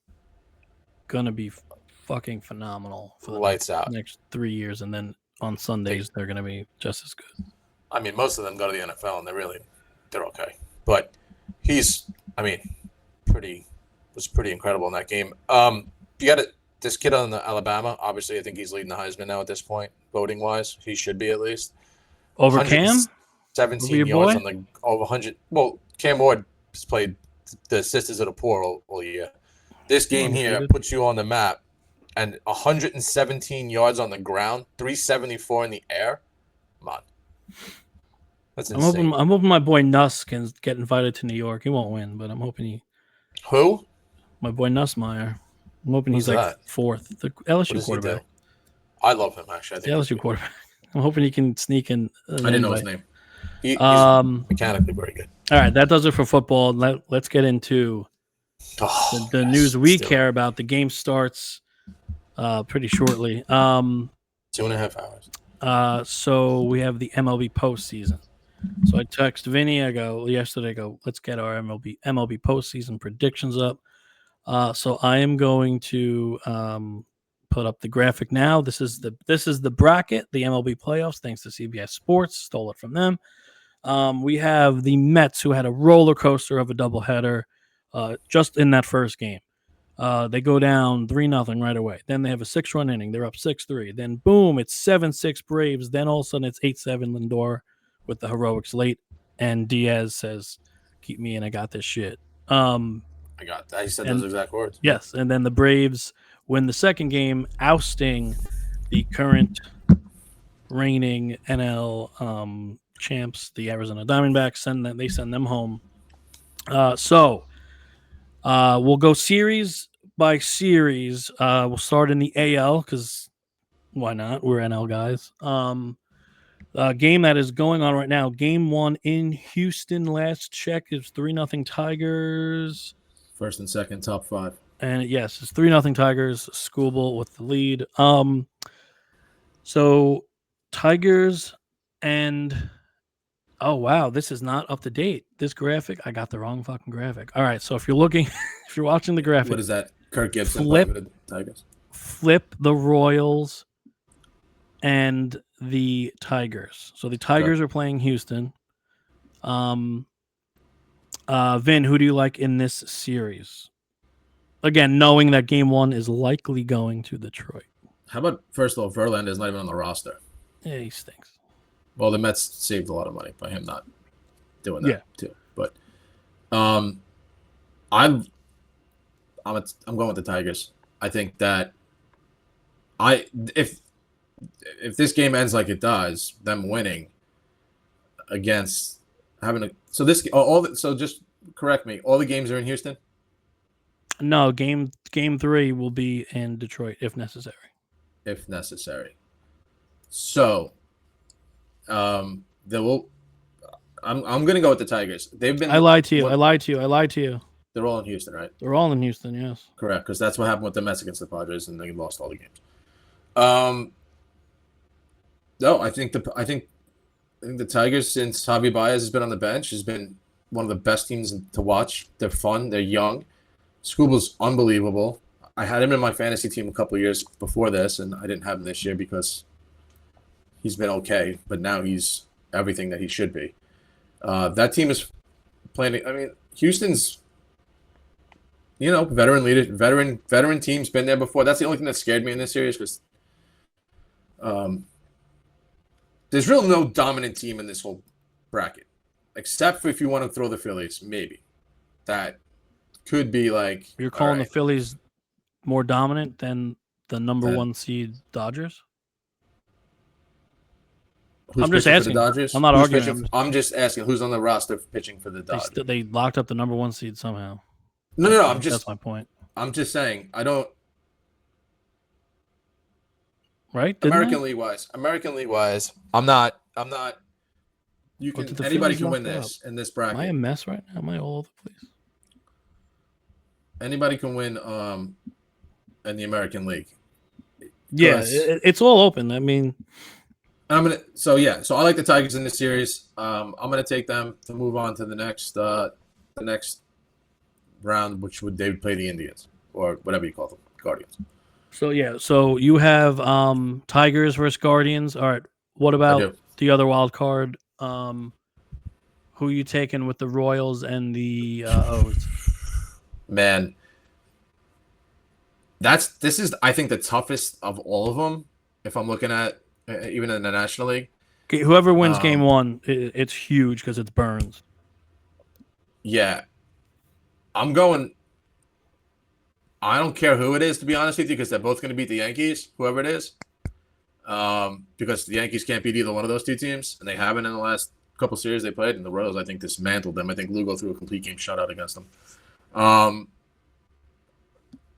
going to be fucking phenomenal for the Lights out. next 3 years. And then on Sundays, they're going to be just as good. I mean, most of them go to the NFL, and they're okay. But he's, was pretty incredible in that game. You got this kid on the Alabama. Obviously, I think he's leading the Heisman now at this point, voting wise. He should be at least. Over Cam? 17 yards on the over 100. Well, Cam Ward has played the Sisters of the Poor all year. This game here puts you on the map, and 117 yards on the ground, 374 in the air. Come on. That's insane. I'm hoping my boy Nuss can get invited to New York. He won't win, but I'm hoping he. Who? My boy Nussmeyer. I'm hoping he's like fourth. The LSU quarterback. I love him, actually. The LSU quarterback. I'm hoping he can sneak in. I didn't know his name. He's mechanically very good. All right, that does it for football. Let's get into the news we care about. The game starts pretty shortly. 2.5 hours. So we have the MLB postseason. So I text Vinny. Yesterday, let's get our MLB postseason predictions up. So I am going to put up the graphic now. This is the bracket, the MLB playoffs, thanks to CBS Sports. Stole it from them. We have the Mets, who had a roller coaster of a doubleheader just in that first game. They go down 3-0 right away. Then they have a 6-run inning. They're up 6-3. Then boom, it's 7-6 Braves. Then all of a sudden it's 8-7 Lindor with the heroics late. And Diaz says, "Keep me in. I got this shit." I got that. He said those exact words. Yes, and then the Braves win the second game, ousting the current reigning NL champs, the Arizona Diamondbacks. They send them home. So we'll go series by series. We'll start in the AL because why not? We're NL guys. Game that is going on right now. Game 1 in Houston. Last check is 3-0 Tigers. First and second, top 5. And yes, it's 3-0 Tigers. Skubal with the lead. So Tigers and oh wow, this is not up to date. This graphic, I got the wrong fucking graphic. All right, so if you're looking, if you're watching the graphic, What is that? Kirk Gibson Flip. playing with the Tigers. Flip the Royals and the Tigers. So the Tigers are playing Houston. Vin, who do you like in this series? Again, knowing that game 1 is likely going to Detroit. How about, first of all, Verlander is not even on the roster. Yeah, he stinks. Well, the Mets saved a lot of money by him not doing that too. But I'm going with the Tigers. I think that if this game ends like it does, them winning against having so just correct me. All the games are in Houston? No, game 3 will be in Detroit if necessary. If necessary. So I'm gonna go with the Tigers. They've been I lied to you. They're all in Houston, right? They're all in Houston, yes. Correct, because that's what happened with the Mets against the Padres, and they lost all the games. No, I think the Tigers, since Javi Baez has been on the bench, has been one of the best teams to watch. They're fun. They're young. Scuba's unbelievable. I had him in my fantasy team a couple of years before this, and I didn't have him this year because he's been okay, but now he's everything that he should be. That team is playing. I mean, Houston's, veteran leader, veteran team's been there before. That's the only thing that scared me in this series because there's really no dominant team in this whole bracket, except for if you want to throw the Phillies, maybe. That could be like You're calling the Phillies more dominant than the number one seed Dodgers? Who's I'm just pitching asking. for the Dodgers? I'm not arguing. I'm just asking who's on the roster pitching for the Dodgers. They locked up the number one seed somehow. No. That's my point. I'm just saying. I don't. Right? American League wise, I'm not. You can. Anybody can win this in this bracket. Am I a mess right now? Am I all over the place? Anybody can win. In the American League. Yeah, it's all open. I mean. So I like the Tigers in this series. I'm gonna take them to move on to the next round, which they would play the Indians or whatever you call them, Guardians. So you have Tigers versus Guardians. All right. What about the other wild card? Who are you taking with the Royals and the O's? Man, this is I think the toughest of all of them. If I'm looking at even in the National League. Okay, whoever wins game one, it's huge because it's Burns. Yeah. I'm going. I don't care who it is, to be honest with you, because they're both going to beat the Yankees, whoever it is. Because the Yankees can't beat either one of those two teams, and they haven't in the last couple series they played. And the Royals, I think, dismantled them. I think Lugo threw a complete game shutout against them.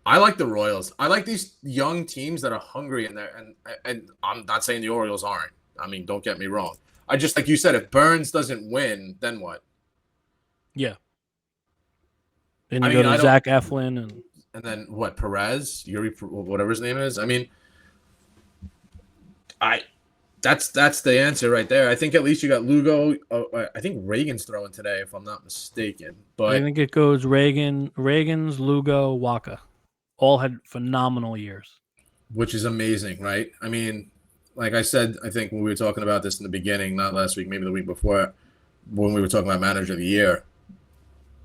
I like the Royals. I like these young teams that are hungry in there, and I'm not saying the Orioles aren't. I mean, don't get me wrong. I just, like you said, if Burns doesn't win, then what? Yeah. Then you go to Zach Eflin and then what? Perez, Yuri, whatever his name is. I mean, that's the answer right there. I think at least you got Lugo. I think Reagan's throwing today, if I'm not mistaken. But I think it goes Reagan's, Lugo, Waka. All had phenomenal years. Which is amazing, right? I mean, like I said, I think when we were talking about this in the beginning, not last week, maybe the week before, when we were talking about manager of the year,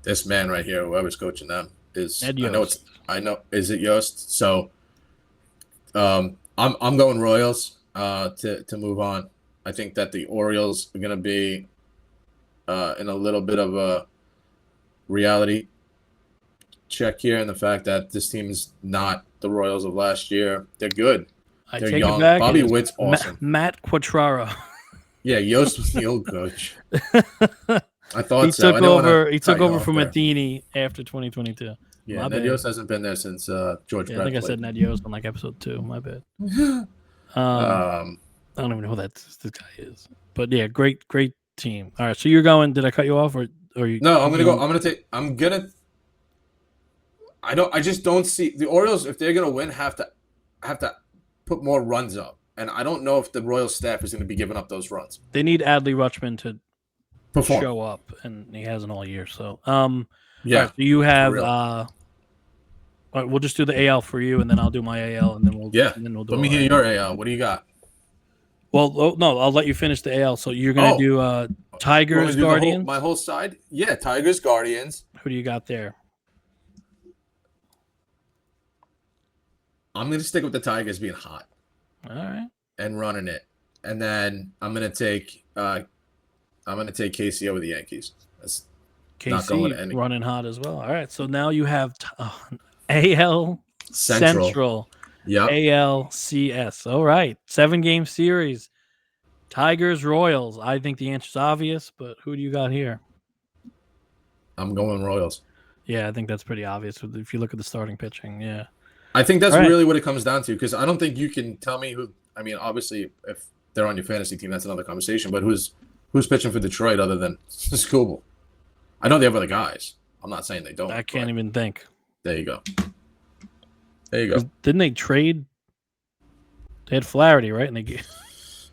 this man right here, whoever's coaching them, is Ed Yost. I know is it Yost? So I'm going Royals to move on. I think that the Orioles are gonna be in a little bit of a reality check here, and the fact that this team is not the Royals of last year. They're good. They're young. It back. Bobby Witt's awesome. Matt Quatraro. Yeah, Yost was the old coach. I thought he so. Took over from Matheny after 2022. Yeah, Ned Yost hasn't been there since George Brett. I think I said Ned Yost on like episode 2. My bad. I don't even know who this guy is. But yeah, great team. All right, so you're going. Did I cut you off or you? No, I'm gonna go. I just don't see the Orioles, if they're gonna win, have to put more runs up. And I don't know if the Royals staff is gonna be giving up those runs. They need Adley Rutschman to perform. Show up, and he hasn't all year. So yeah. Right, so you have we'll just do the AL for you, and then I'll do my AL, and then we'll do. Let me hear your AL. What do you got? Well, no, I'll let you finish the AL. So you're gonna do Tigers, Guardians. My whole side. Yeah, Tigers, Guardians. Who do you got there? I'm gonna stick with the Tigers being hot. All right. And running it, and then I'm gonna take KC over the Yankees. That's KC not going to any. Running hot as well. All right. So now you have AL Central. Yep. ALCS. All right. 7-game series. Tigers, Royals. I think the answer's obvious, but who do you got here? I'm going Royals. Yeah, I think that's pretty obvious if you look at the starting pitching. Yeah. I think that's really what it comes down to, because I don't think you can tell me who. I mean, obviously, if they're on your fantasy team, that's another conversation. But who's pitching for Detroit other than Skubal? I know they have other guys. I'm not saying they don't. I can't even think. There you go. Didn't they trade? They had Flaherty, right? And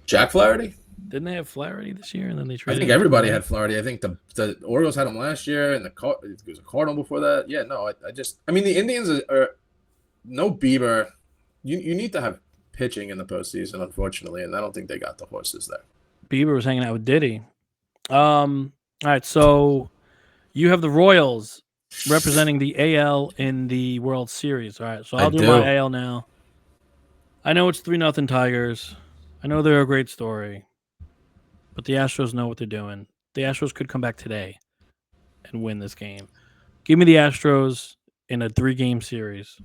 Jack Flaherty. Didn't they have Flaherty this year? And then they traded. I think everybody had Flaherty. I think the Orioles had him last year, and it was a Cardinal before that. Yeah, no, I mean, the Indians are no Bieber. You need to have pitching in the postseason, unfortunately, and I don't think they got the horses there. Bieber was hanging out with Diddy. All All right, so you have the Royals representing the AL in the World Series. All right, so I'll do my AL now. I know it's 3-0 Tigers. I know they're a great story, but the Astros know what they're doing. The Astros could come back today and win this game. Give me the Astros in a 3-game series.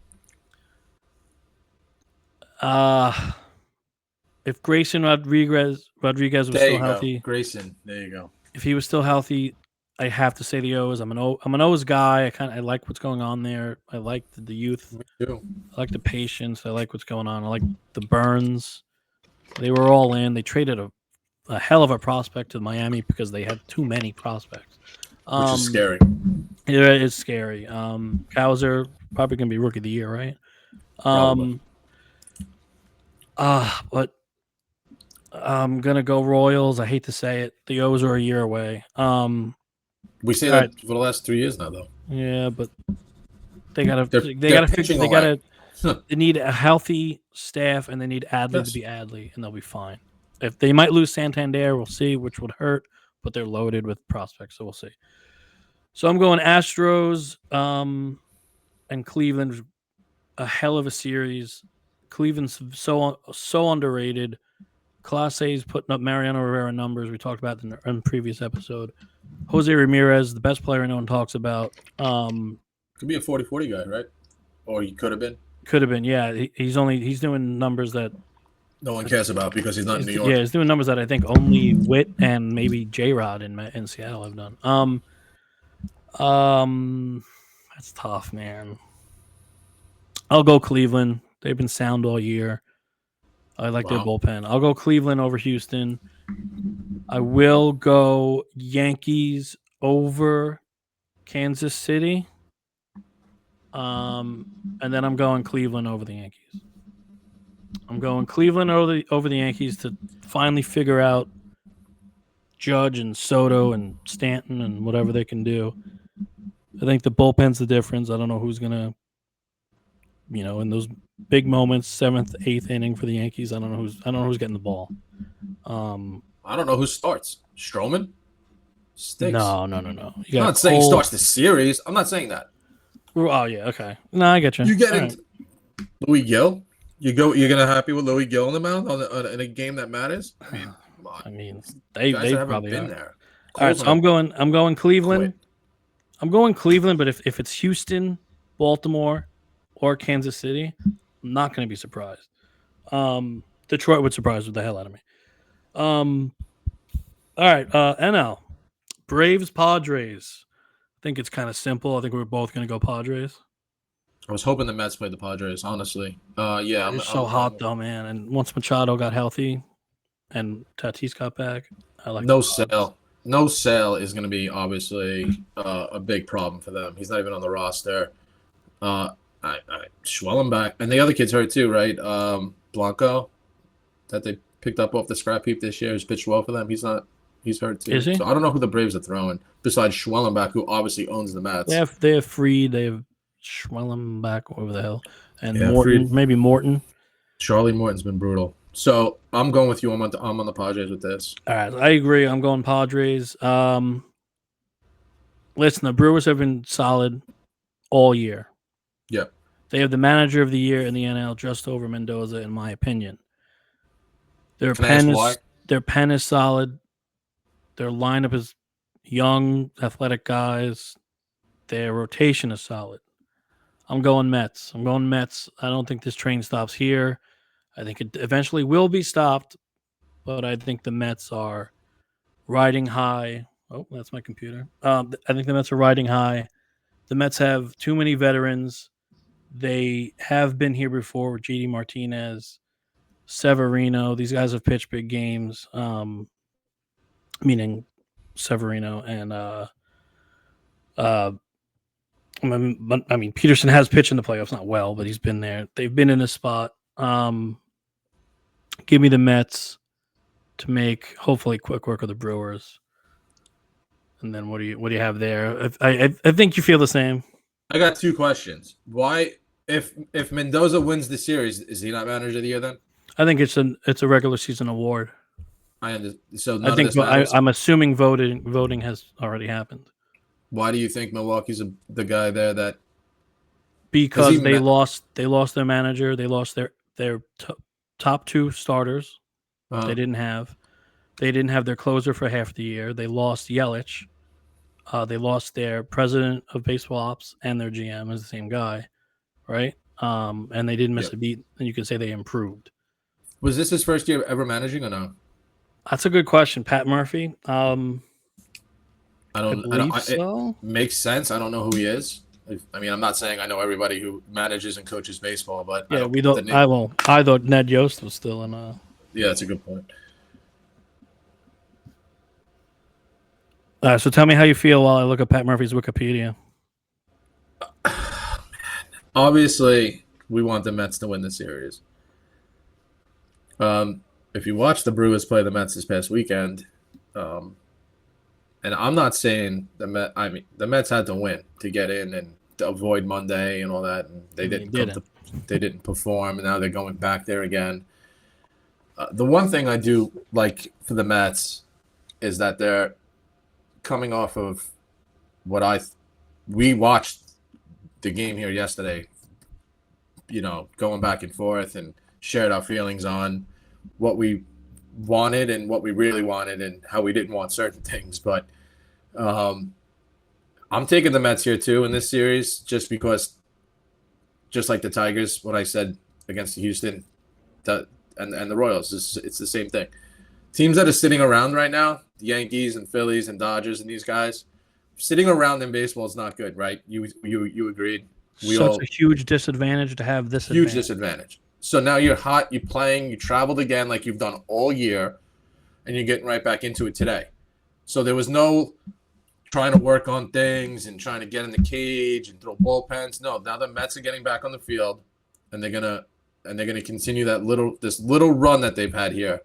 If Grayson Rodriguez was still healthy, Grayson, there you go. If he was still healthy, I have to say the O's. I'm an O's guy. I like what's going on there. I like the youth. Me too. I like the patience. I like what's going on. I like the Burns. They were all in. They traded a hell of a prospect to Miami because they had too many prospects. Which is scary. Yeah, it's scary. Cowser probably gonna be rookie of the year, right? But I'm gonna go Royals. I hate to say it. The O's are a year away. We say that for the last 3 years now, though. Yeah, but they need a healthy staff, and they need Adley to be Adley, and they'll be fine. If they might lose Santander, we'll see, which would hurt, but they're loaded with prospects, so we'll see. So I'm going Astros, and Cleveland. A hell of a series. Cleveland's so underrated. Class A is putting up Mariano Rivera numbers. We talked about in the previous episode. Jose Ramirez, the best player no one talks about. Could be a 40-40 guy, right? Or he could have been. Could have been, yeah. He's doing numbers that no one cares about because he's not in New York. Yeah, he's doing numbers that I think only Witt and maybe J-Rod in Seattle have done. That's tough, man. I'll go Cleveland. They've been sound all year. I like their bullpen. I'll go Cleveland over Houston. I will go Yankees over Kansas City. And then I'm going Cleveland over the Yankees. I'm going Cleveland over the Yankees to finally figure out Judge and Soto and Stanton and whatever they can do. I think the bullpen's the difference. I don't know who's going to, in those big moments, 7th, 8th inning for the Yankees, I don't know who's getting the ball. I don't know who starts. Stroman? Stinks. No. I'm not saying he starts the series. I'm not saying that. Oh yeah, okay. No, I get you. You get it. Right. Louis Gill? You're gonna happy with Louis Gill on the mound in a game that matters? I mean, they probably been are. there. All right, so I'm going Cleveland. I'm going Cleveland, but if it's Houston, Baltimore, or Kansas City, I'm not going to be surprised. Detroit would surprise the hell out of me. All right, NL Braves Padres. I think it's kind of simple. I think we're both going to go Padres. I was hoping the Mets played the Padres, honestly. Yeah, I'm so hot though, man. And once Machado got healthy and Tatis got back, I like Sale. No Sale is going to be obviously a big problem for them. He's not even on the roster. Schwellenbach and the other kid's hurt too, right? Blanco, that they picked up off the scrap heap this year, who's pitched well for them. He's hurt too. Is he? So I don't know who the Braves are throwing besides Schwellenbach, who obviously owns the Mets. They have Fried, they have Schwellenbach over the hill, and Morton, Fried. Maybe Morton. Charlie Morton's been brutal. So I'm going with you. I'm on the Padres with this. All right, I agree. I'm going Padres. Listen, the Brewers have been solid all year. Yeah. They have the manager of the year in the NL just over Mendoza, in my opinion. Their pen is solid. Their lineup is young, athletic guys. Their rotation is solid. I'm going Mets. I don't think this train stops here. I think it eventually will be stopped, but I think the Mets are riding high. Oh, that's my computer. I think the Mets are riding high. The Mets have too many veterans. They have been here before with JD Martinez, Severino. These guys have pitched big games, meaning Severino and I mean, Peterson has pitched in the playoffs, not well, but he's been there. They've been in a spot. Give me the Mets to make hopefully quick work of the Brewers. And then what do you have there? I think you feel the same. I got two questions. Why, if Mendoza wins the series, is he not manager of the year then? I think it's a regular season award. So I none of think this matters. I'm assuming voting has already happened Why do you think Milwaukee's the guy there that because they lost their manager, they lost their top two starters. They didn't have their closer for half the year. They lost Yelich. They lost their president of baseball ops and their GM is the same guy, right? And they didn't miss a beat, and you could say they improved. Was this his first year ever managing or no? That's a good question, Pat Murphy. I don't. believe so. It makes sense. I don't know who he is. I mean, I'm not saying I know everybody who manages and coaches baseball, but Yeah, we don't. I thought Ned Yost was still in. Yeah, that's a good point. So tell me how you feel while I look at Pat Murphy's Wikipedia. Obviously, we want the Mets to win the series. If you watch the Brewers play the Mets this past weekend, and I'm not saying the Mets had to win to get in and to avoid Monday and all that, and they didn't perform, and now they're going back there again. The one thing I do like for the Mets is that they're coming off of we watched the game here yesterday, going back and forth and shared our feelings on what we wanted and what we really wanted and how we didn't want certain things. But I'm taking the Mets here too in this series just because, just like the Tigers, what I said against Houston and the Royals, it's the same thing. Teams that are sitting around right now, the Yankees and Phillies and Dodgers and these guys, sitting around in baseball is not good, right? You agreed. Such a huge disadvantage to have this huge disadvantage. So now you're hot, you're playing, you traveled again like you've done all year, and you're getting right back into it today. So there was no trying to work on things and trying to get in the cage and throw bullpens. No, now the Mets are getting back on the field, and they're gonna continue this little run that they've had here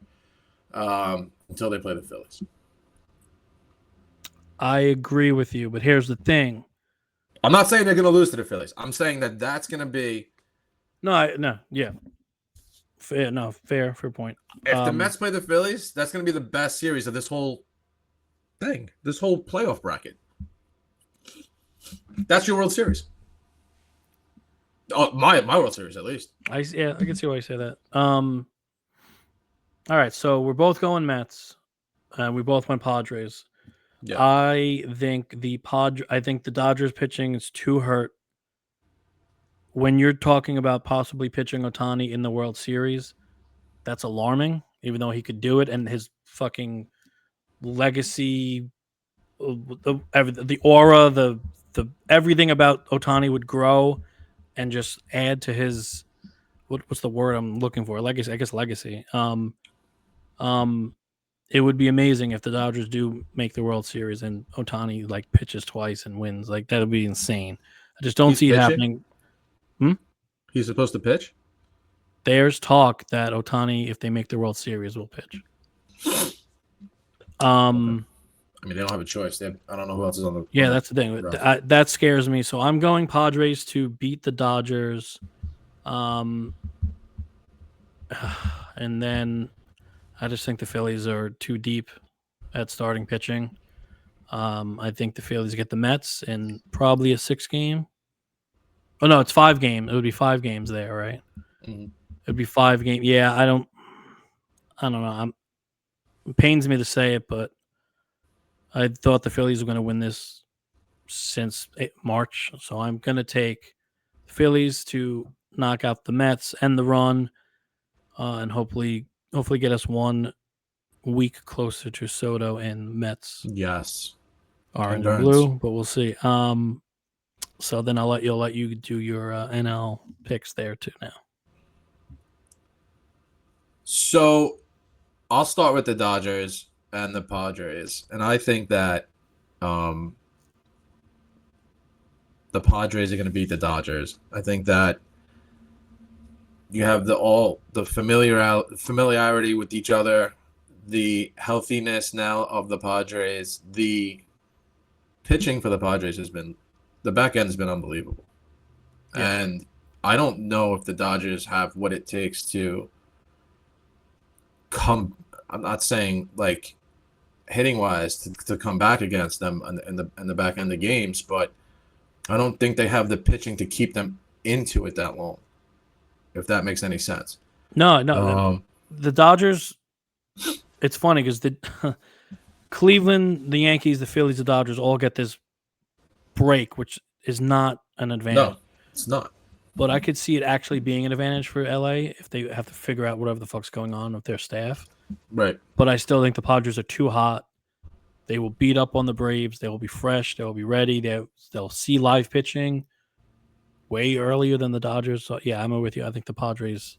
until they play the Phillies. I agree with you, but here's the thing. I'm not saying they're going to lose to the Phillies. I'm saying that's going to be fair point. If the Mets play the Phillies, that's going to be the best series of this whole thing, this whole playoff bracket. That's your World Series. Oh, my World Series at least. I can see why you say that. All right, so we're both going Mets. We both went Padres. Yeah. I think the Dodgers pitching is too hurt. When you're talking about possibly pitching Ohtani in the World Series, that's alarming, even though he could do it, and his fucking legacy, the aura, the everything about Ohtani would grow and just add to his what's the word I'm looking for? Legacy, I guess legacy. It would be amazing if the Dodgers do make the World Series and Ohtani pitches twice and wins. That would be insane. I just don't see it happening. He's supposed to pitch? There's talk that Ohtani, if they make the World Series, will pitch. I mean, they don't have a choice. I don't know who else is on the. Yeah, that's the thing. That scares me. So I'm going Padres to beat the Dodgers. And then I just think the Phillies are too deep at starting pitching. I think the Phillies get the Mets in probably a 6-game. Oh, no, it's 5 games. It would be 5 games there, right? Mm-hmm. It would be 5 games. Yeah, I don't know. It pains me to say it, but I thought the Phillies were going to win this since March. So I'm going to take the Phillies to knock out the Mets and the run and hopefully get us 1 week closer to Soto and Mets. Yes. Orange and blue, but we'll see. So then I'll let you do your NL picks there too now. So I'll start with the Dodgers and the Padres, and I think that the Padres are going to beat the Dodgers. I think that you have the familiarity with each other, the healthiness now of the Padres, the pitching for the Padres the back end has been unbelievable. Yeah. And I don't know if the Dodgers have what it takes to come I'm not saying like hitting wise to come back against them in the back end of games, but I don't think they have the pitching to keep them into it that long. If that makes any sense. No. The Dodgers. It's funny because the Cleveland, the Yankees, the Phillies, the Dodgers all get this break, which is not an advantage. No, it's not. But I could see it actually being an advantage for LA if they have to figure out whatever the fuck's going on with their staff. Right. But I still think the Padres are too hot. They will beat up on the Braves. They will be fresh. They will be ready. They'll see live pitching way earlier than the Dodgers. So, yeah, I'm with you. I think the Padres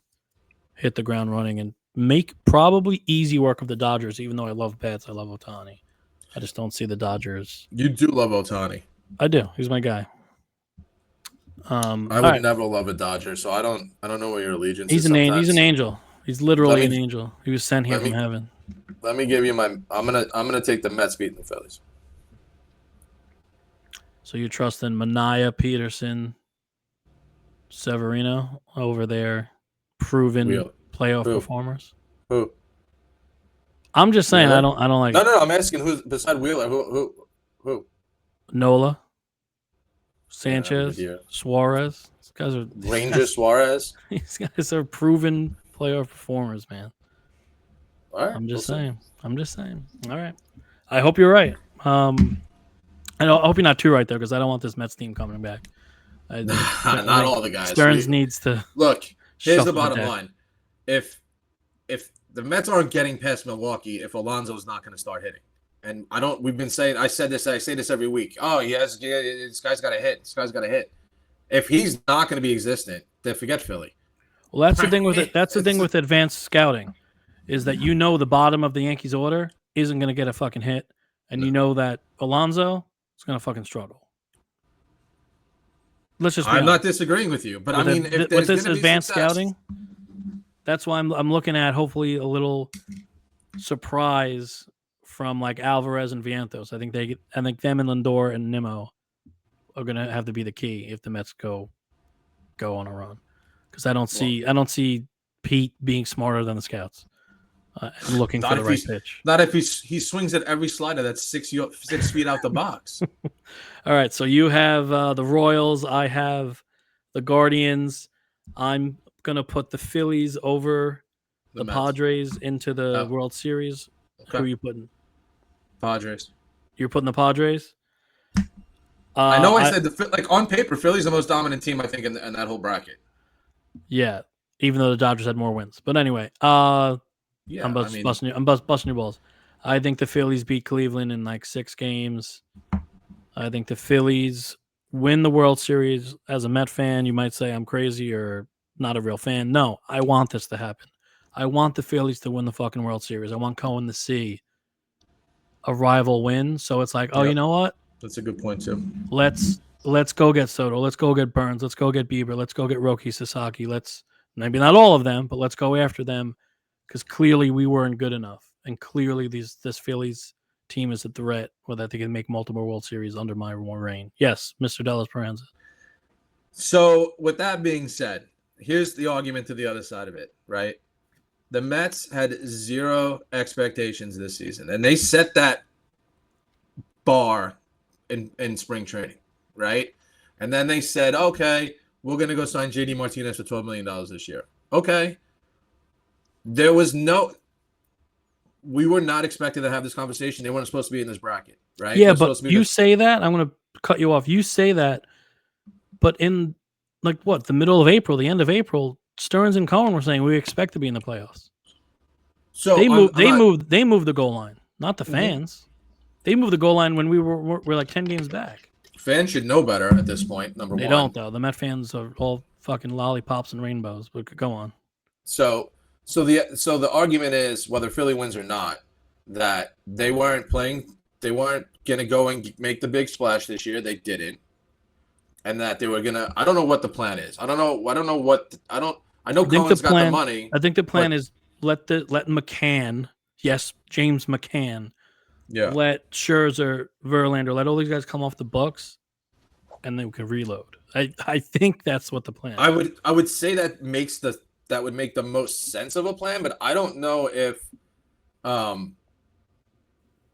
hit the ground running and make probably easy work of the Dodgers, even though I love Betts. I love Ohtani. I just don't see the Dodgers. You do love Ohtani. I do. He's my guy. I would never love a Dodger, so I don't know where your allegiance is. He's an angel. He's literally an angel. He was sent here from heaven. Let me give you my. I'm gonna take the Mets beating the Phillies. So you trust in Manaea, Peterson, Severino over there, proven playoff performers? Who? I'm just saying. Wheeler? I don't like. No. I'm asking who's beside Wheeler. Who? Nola, Sanchez, Suarez. These guys are Ranger Suarez. These guys are proven playoff performers, man. All right, I'm just saying. All right. I hope you're right. I hope you're not too right though, because I don't want this Mets team coming back. Not all the guys. Stearns needs to look. Here's the bottom line: if the Mets aren't getting past Milwaukee, if Alonso's not going to start hitting, and we've been saying, I say this every week. Oh, this guy's got to hit. This guy's got to hit. If he's not going to be existent, then forget Philly. Well, that's the thing with it. That's the thing with advanced scouting, is that the bottom of the Yankees order isn't going to get a fucking hit, and you know that Alonso is going to fucking struggle. Let's just. I'm not disagreeing with you, but I mean, if with this advanced scouting, that's why I'm looking at hopefully a little surprise from like Alvarez and Vientos. I think them and Lindor and Nimmo are going to have to be the key if the Mets go on a run, because I don't see Pete being smarter than the scouts. Looking for the right pitch. Not if he swings at every slider that's 6 feet out the box. All right, so you have the Royals. I have the Guardians. I'm gonna put the Phillies over the Padres into the World Series. Okay. Who are you putting? Padres. You're putting the Padres. I know I said on paper, Philly's the most dominant team I think in that whole bracket. Yeah, even though the Dodgers had more wins, but anyway. Yeah, I'm busting your balls. I think the Phillies beat Cleveland in like 6 games. I think the Phillies win the World Series. As a Met fan, you might say I'm crazy or not a real fan. No, I want this to happen. I want the Phillies to win the fucking World Series. I want Cohen to see a rival win. So it's like, you know what? That's a good point too. Let's go get Soto. Let's go get Burns. Let's go get Bieber. Let's go get Roki Sasaki. Let's maybe not all of them, but let's go after them. Because clearly we weren't good enough, and clearly this Phillies team is a threat where they can make multiple World Series under my reign. Yes, Mr. Dallas Peranza. So with that being said, here's the argument to the other side of it, right? The Mets had 0 expectations this season, and they set that bar in spring training, right? And then they said, okay, we're going to go sign JD Martinez for $12 million this year. Okay. There was we were not expected to have this conversation. They weren't supposed to be in this bracket, right? Yeah, but you say that, I'm going to cut you off. You say that, but in the middle of April, the end of April, Stearns and Cohen were saying we expect to be in the playoffs. So they moved the goal line, not the fans. Mm-hmm. They moved the goal line when we're like 10 games back. Fans should know better at this point. Number one, they don't though. The Met fans are all fucking lollipops and rainbows. But go on. So the argument is, whether Philly wins or not, that they weren't going to go and make the big splash this year. They didn't. And that they were going to, I don't know what the plan is. I know Cohen's got the money. I think the plan is let McCann, yes, James McCann, let Scherzer, Verlander, let all these guys come off the books, and then we can reload. I think that's what the plan is. I would say that would make the most sense of a plan, but I don't know if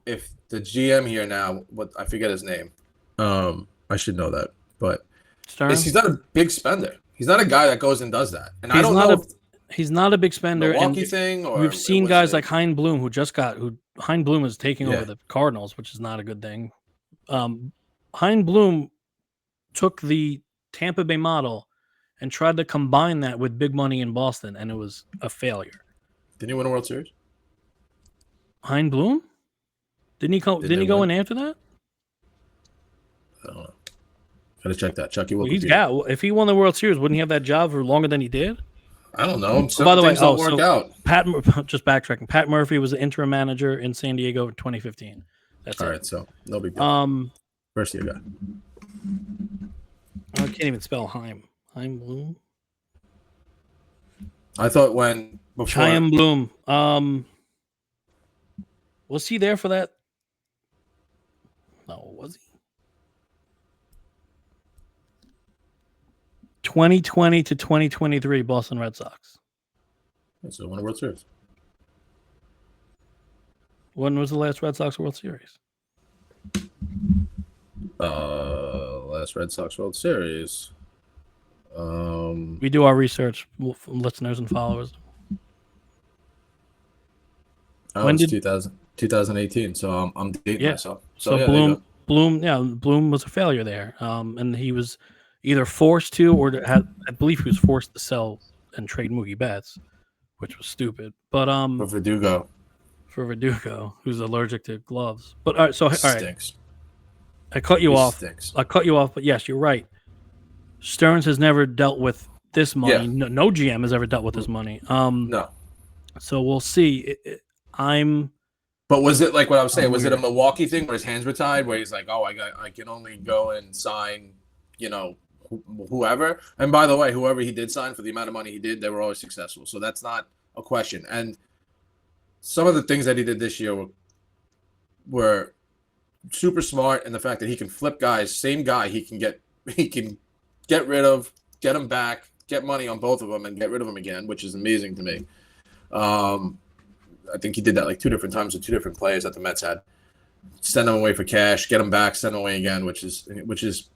if the GM here now, what I forget his name, I should know that, but Stearns? he's not a big spender. He's not a guy that goes and does that. And I He's don't not know a if he's not a big spender. Milwaukee And thing or we've seen was guys it- like Hein Bloom Hein Bloom is taking Yeah. over the Cardinals, which is not a good thing. Hein Bloom took the Tampa Bay model and tried to combine that with big money in Boston, and it was a failure. Didn't he win a World Series? Hein Bloom? Didn't he go win? in after that? I don't know. Gotta check that. Chucky will. If he won the World Series, wouldn't he have that job for longer than he did? I don't know. Some by the way, things don't work out. Just backtracking. Pat Murphy was the interim manager in San Diego in 2015. That's All it. right, so no big deal. First year guy. I can't even spell Hein Bloom. I thought before Chaim Bloom. Was he there for that? No, was he? 2020 to 2023 Boston Red Sox. So won a World Series. When was the last Red Sox World Series? Last Red Sox World Series. We do our research, listeners and followers. When did 2018? So I'm dating myself. So yeah, Bloom was a failure there, and he was either forced to, or I believe he was forced to sell and trade Mookie Betts, which was stupid. But for Verdugo, who's allergic to gloves. But all right, Stinks. I cut you off. Stinks. I cut you off, but yes, you're right. Stearns has never dealt with this money. Yeah. No GM has ever dealt with this money. No. So we'll see. But was it like what I was saying? Was it a Milwaukee thing where his hands were tied, where he's like, "Oh, I can only go and sign, whoever." And by the way, whoever he did sign for the amount of money he did, they were always successful. So that's not a question. And some of the things that he did this year were super smart, and the fact that he can flip guys, same guy, he can get rid of, get him back, get money on both of them, and get rid of them again, which is amazing to me. I think he did that like 2 different times with 2 different players that the Mets had. Send them away for cash, get them back, send them away again, which is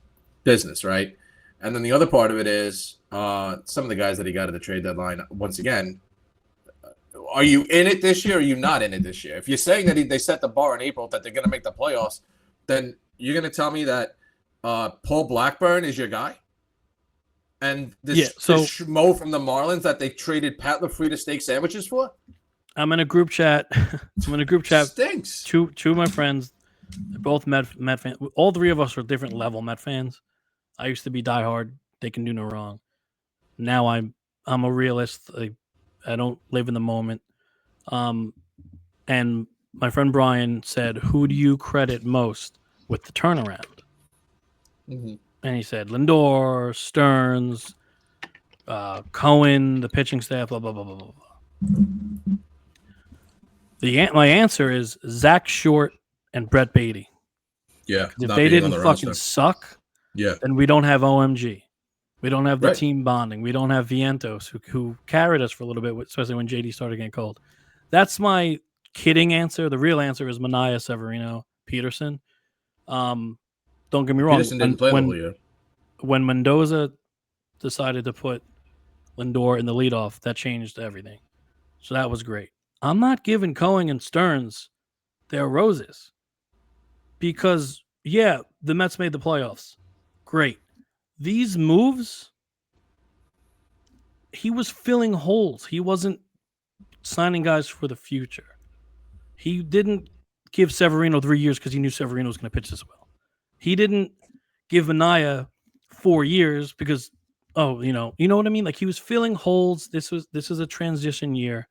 business, right? And then the other part of it is some of the guys that he got at the trade deadline. Once again, are you in it this year or are you not in it this year? If you're saying that they set the bar in April that they're going to make the playoffs, then you're going to tell me that Paul Blackburn is your guy? And this schmo from the Marlins that they traded Pat LaFrida steak sandwiches for? I'm in a group chat. Stinks. Two of my friends, they're both Met fans. All 3 of us are different level Met fans. I used to be diehard. They can do no wrong. Now I'm a realist. I don't live in the moment. And my friend Brian said, "Who do you credit most with the turnaround?" Mm-hmm. And he said Lindor, Stearns, Cohen, the pitching staff, blah blah blah blah blah. My answer is Zach Short and Brett Beatty. Yeah, if they didn't fucking suck, then we don't have OMG. We don't have the team bonding. We don't have Vientos who carried us for a little bit, especially when JD started getting cold. That's my kidding answer. The real answer is Manaea, Severino, Peterson. Don't get me wrong. Peterson didn't play the whole year. When Mendoza decided to put Lindor in the leadoff, that changed everything. So that was great. I'm not giving Cohen and Stearns their roses because, the Mets made the playoffs. Great. These moves, he was filling holes. He wasn't signing guys for the future. He didn't give Severino 3 years because he knew Severino was going to pitch this well. He didn't give Manaea 4 years because, you know what I mean? Like he was filling holes. This is a transition year.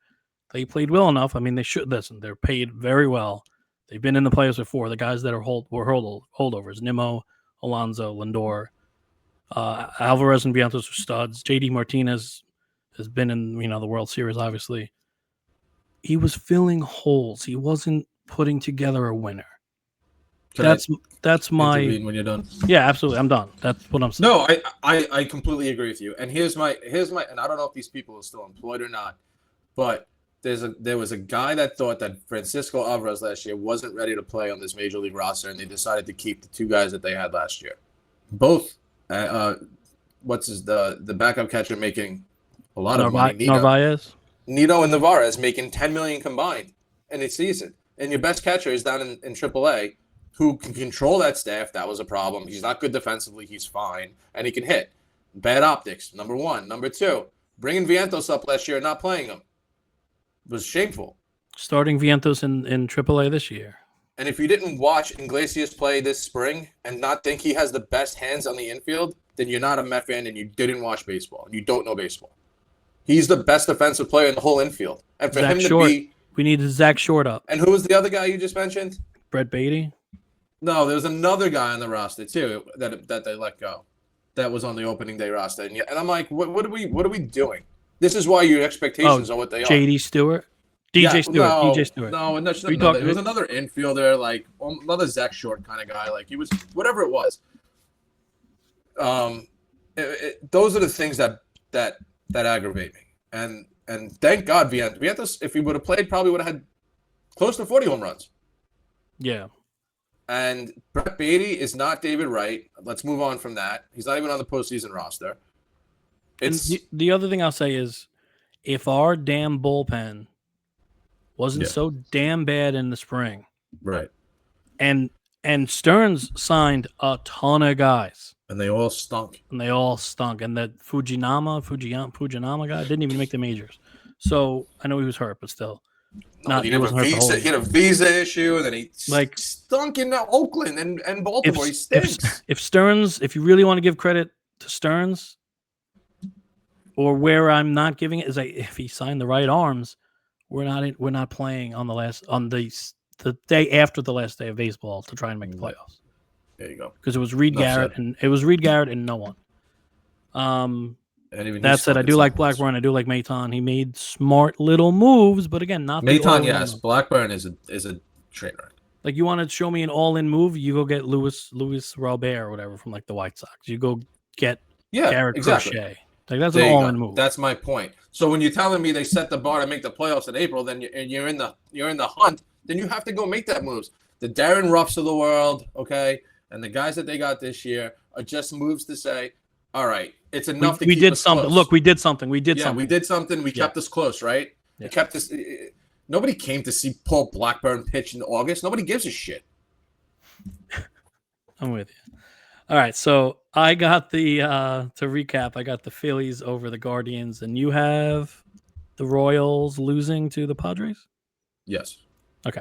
They played well enough. I mean, they should listen. They're paid very well. They've been in the playoffs before. The guys that were holdovers: Nimmo, Alonso, Lindor, Alvarez, and Vientos are studs. JD Martinez has been in the World Series. Obviously, he was filling holes. He wasn't putting together a winner. That's my. When you're done. Yeah, absolutely. I'm done. That's what I'm saying. No, I completely agree with you. And here's my and I don't know if these people are still employed or not, but there was a guy that thought that Francisco Alvarez last year wasn't ready to play on this major league roster, and they decided to keep the 2 guys that they had last year. Both, the backup catcher making a lot of money. Narvaez and Narvaez making $10 million combined in a season, and your best catcher is down in AAA, who can control that staff. That was a problem. He's not good defensively. He's fine, and he can hit. Bad optics, number 1. Number 2, bringing Vientos up last year and not playing him was shameful. Starting Vientos in AAA this year. And if you didn't watch Iglesias play this spring and not think he has the best hands on the infield, then you're not a Met fan and you didn't watch baseball. And you don't know baseball. He's the best defensive player in the whole infield. And for him to be... We need Zach Short up. And who was the other guy you just mentioned? Brett Beatty? No, there was another guy on the roster, too, that they let go. That was on the opening day roster. And I'm like, what are we doing? This is why your expectations are what they are. J.D. Stewart? DJ Stewart. No, it was another infielder, like another Zach Short kind of guy. Like he was, whatever it was. Those are the things that aggravate me. And thank God Vientos, if he would have played, probably would have had close to 40 home runs. Yeah. And Brett Beatty is not David Wright. Let's move on from that. He's not even on the postseason roster. The other thing I'll say is, if our damn bullpen wasn't so damn bad in the spring, right? And Stearns signed a ton of guys, and they all stunk. And that Fujinama guy didn't even make the majors. So I know he was hurt, but still. He had a visa issue, and then he stunk in Oakland and Baltimore. He stinks. If Stearns, if you really want to give credit to Stearns, or where I'm not giving it is like if he signed the right arms, we're not playing on the day after the last day of baseball to try and make the playoffs. There you go. Because it was Reed Garrett and no one. That said, I do like Blackburn. I do like Maton. He made smart little moves, but again, not Maton. Yes, Blackburn is a train wreck. Like you want to show me an all-in move, you go get Luis Robert or whatever from like the White Sox. You go get Garrett Crochet. Like that's an all-in move. That's my point. So when you're telling me they set the bar to make the playoffs in April, then you're in the hunt. Then you have to go make that moves. The Darren Ruffs of the world, okay, and the guys that they got this year are just moves to say, all right, it's enough. We did something. Close. Look, we did something. We did something. We kept us close, right? Yeah. We kept us. Nobody came to see Paul Blackburn pitch in August. Nobody gives a shit. I'm with you. All right, so I got to recap, I got the Phillies over the Guardians, and you have the Royals losing to the Padres? Yes. Okay.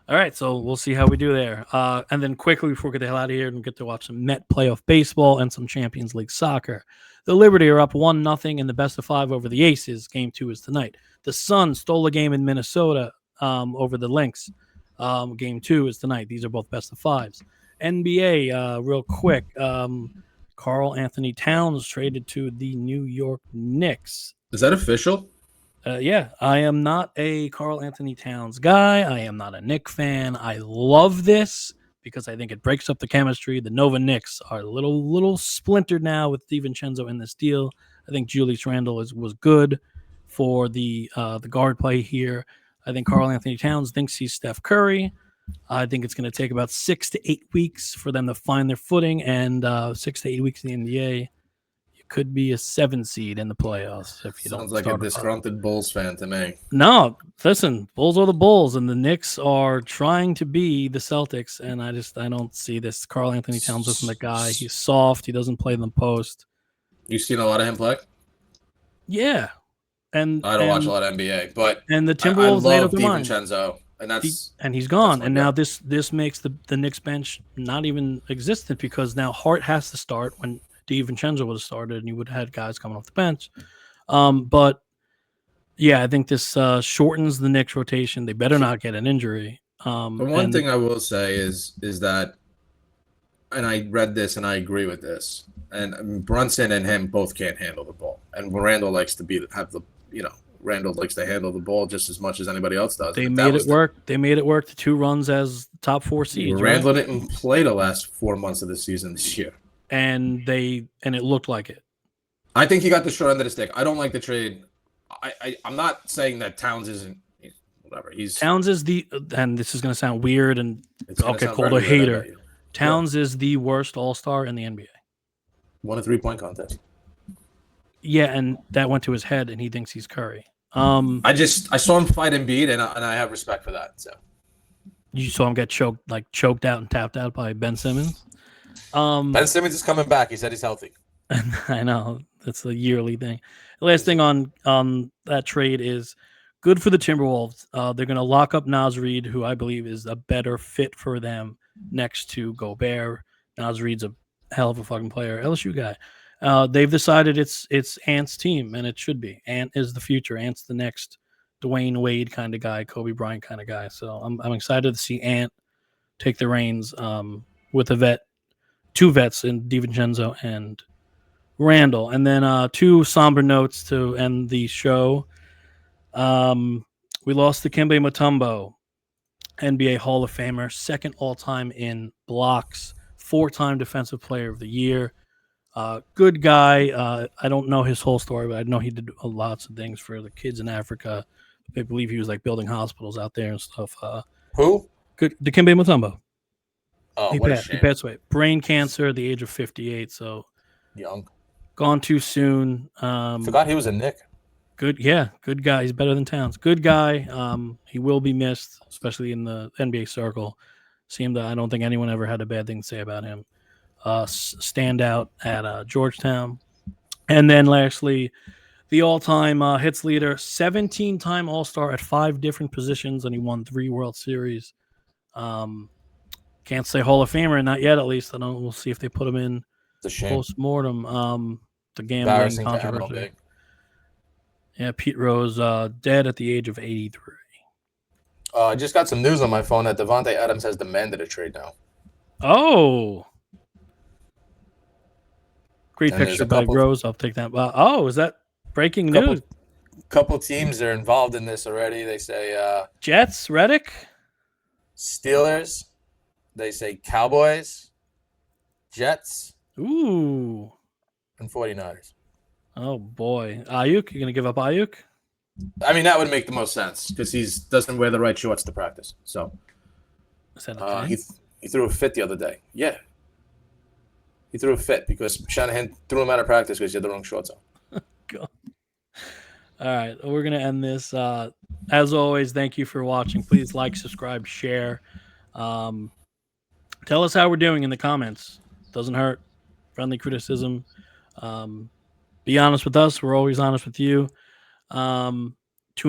All right, so we'll see how we do there. And then quickly, before we get the hell out of here and get to watch some Met playoff baseball and some Champions League soccer, the Liberty are up 1-0 in the best of 5 over the Aces. Game 2 is tonight. The Suns stole a game in Minnesota over the Lynx. Game 2 is tonight. These are both best of 5s. NBA, real quick. Karl Anthony Towns traded to the New York Knicks. Is that official? Yeah, I am not a Karl Anthony Towns guy. I am not a Knick fan. I love this because I think it breaks up the chemistry. The Nova Knicks are a little splintered now with DiVincenzo in this deal. I think Julius Randle was good for the guard play here. I think Karl Anthony Towns thinks he's Steph Curry. I think it's going to take about 6 to 8 weeks for them to find their footing, and 6 to 8 weeks in the NBA. You could be a 7 seed in the playoffs if you don't. Sounds like a disgruntled Bulls fan to me. No, listen, Bulls are the Bulls, and the Knicks are trying to be the Celtics, and I don't see this. Karl Anthony Towns isn't the guy. He's soft. He doesn't play in the post. You've seen a lot of him play? Yeah. And I don't watch a lot of NBA, but the Timberwolves made up their mind. DiVincenzo. And he's gone. And now this makes the Knicks bench not even existent because now Hart has to start when DiVincenzo would have started and you would have had guys coming off the bench. But yeah, I think this shortens the Knicks rotation. They better not get an injury. But one thing I will say is that, and I read this and I agree with this, and Brunson and him both can't handle the ball. And Randall likes to Randall likes to handle the ball just as much as anybody else does. They made it work. They made it work to 2 runs as top 4 seeds. Randall didn't play the last 4 months of the season this year, and it looked like it. I think he got the short end of the stick. I don't like the trade. I'm not saying that Towns isn't whatever. Towns is and this is going to sound weird, and I'll get called a hater. Towns is the worst All-Star in the NBA. Won a 3-point contest. Yeah, and that went to his head, and he thinks he's Curry. I saw him fight Embiid, and I have respect for that. So you saw him get choked out and tapped out by Ben Simmons. Ben Simmons is coming back. He said he's healthy. I know that's a yearly thing. The last thing on that trade is good for the Timberwolves. They're going to lock up Naz Reid, who I believe is a better fit for them next to Gobert. Naz Reid's a hell of a fucking player, LSU guy. They've decided it's Ant's team, and it should be. Ant is the future. Ant's the next Dwayne Wade kind of guy, Kobe Bryant kind of guy. So I'm excited to see Ant take the reins with two vets in DiVincenzo and Randall. And then two somber notes to end the show. We lost to Dikembe Mutombo, NBA Hall of Famer, second all-time in blocks, 4-time Defensive Player of the Year. Good guy. I don't know his whole story, but I know he did lots of things for the kids in Africa. I believe he was like building hospitals out there and stuff. Who? Good. Dikembe Mutombo. Oh, He passed away. Brain cancer at the age of 58. So young. Gone too soon. Forgot he was a Knick. Good guy. He's better than Towns. Good guy. He will be missed, especially in the NBA circle. I don't think anyone ever had a bad thing to say about him. Standout at Georgetown. And then lastly, the all-time hits leader, 17-time All-Star at 5 different positions, and he won 3 World Series. Can't say Hall of Famer, not yet at least. We'll see if they put him in post-mortem. The gambling controversy. Yeah, Pete Rose dead at the age of 83. I just got some news on my phone that Devontae Adams has demanded a trade now. Oh. Great picture by Rose. I'll take that. Is that breaking news? Couple teams are involved in this already. They say Jets, Reddick, Steelers. They say Cowboys, Jets, and 49ers. Oh boy, Ayuk! You're gonna give up Ayuk? I mean, that would make the most sense because he doesn't wear the right shorts to practice. So is that okay? He threw a fit the other day. Yeah. He threw a fit because Shanahan threw him out of practice because he had the wrong shorts on. God. All right, we're going to end this. As always, thank you for watching. Please like, subscribe, share. Tell us how we're doing in the comments. Doesn't hurt. Friendly criticism. Be honest with us. We're always honest with you. Tune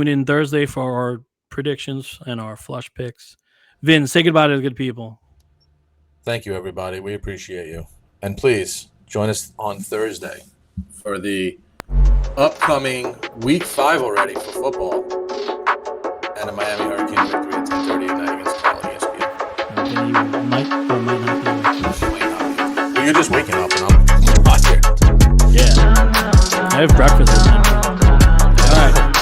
in Thursday for our predictions and our flush picks. Vin, say goodbye to the good people. Thank you, everybody. We appreciate you. And please join us on Thursday for the upcoming Week 5 already for football and a Miami Hurricane victory at 10:30 at night against Cal ESPN. You might not be. Well, you're just waking up and I'm watching. Yeah. I have breakfast. All right.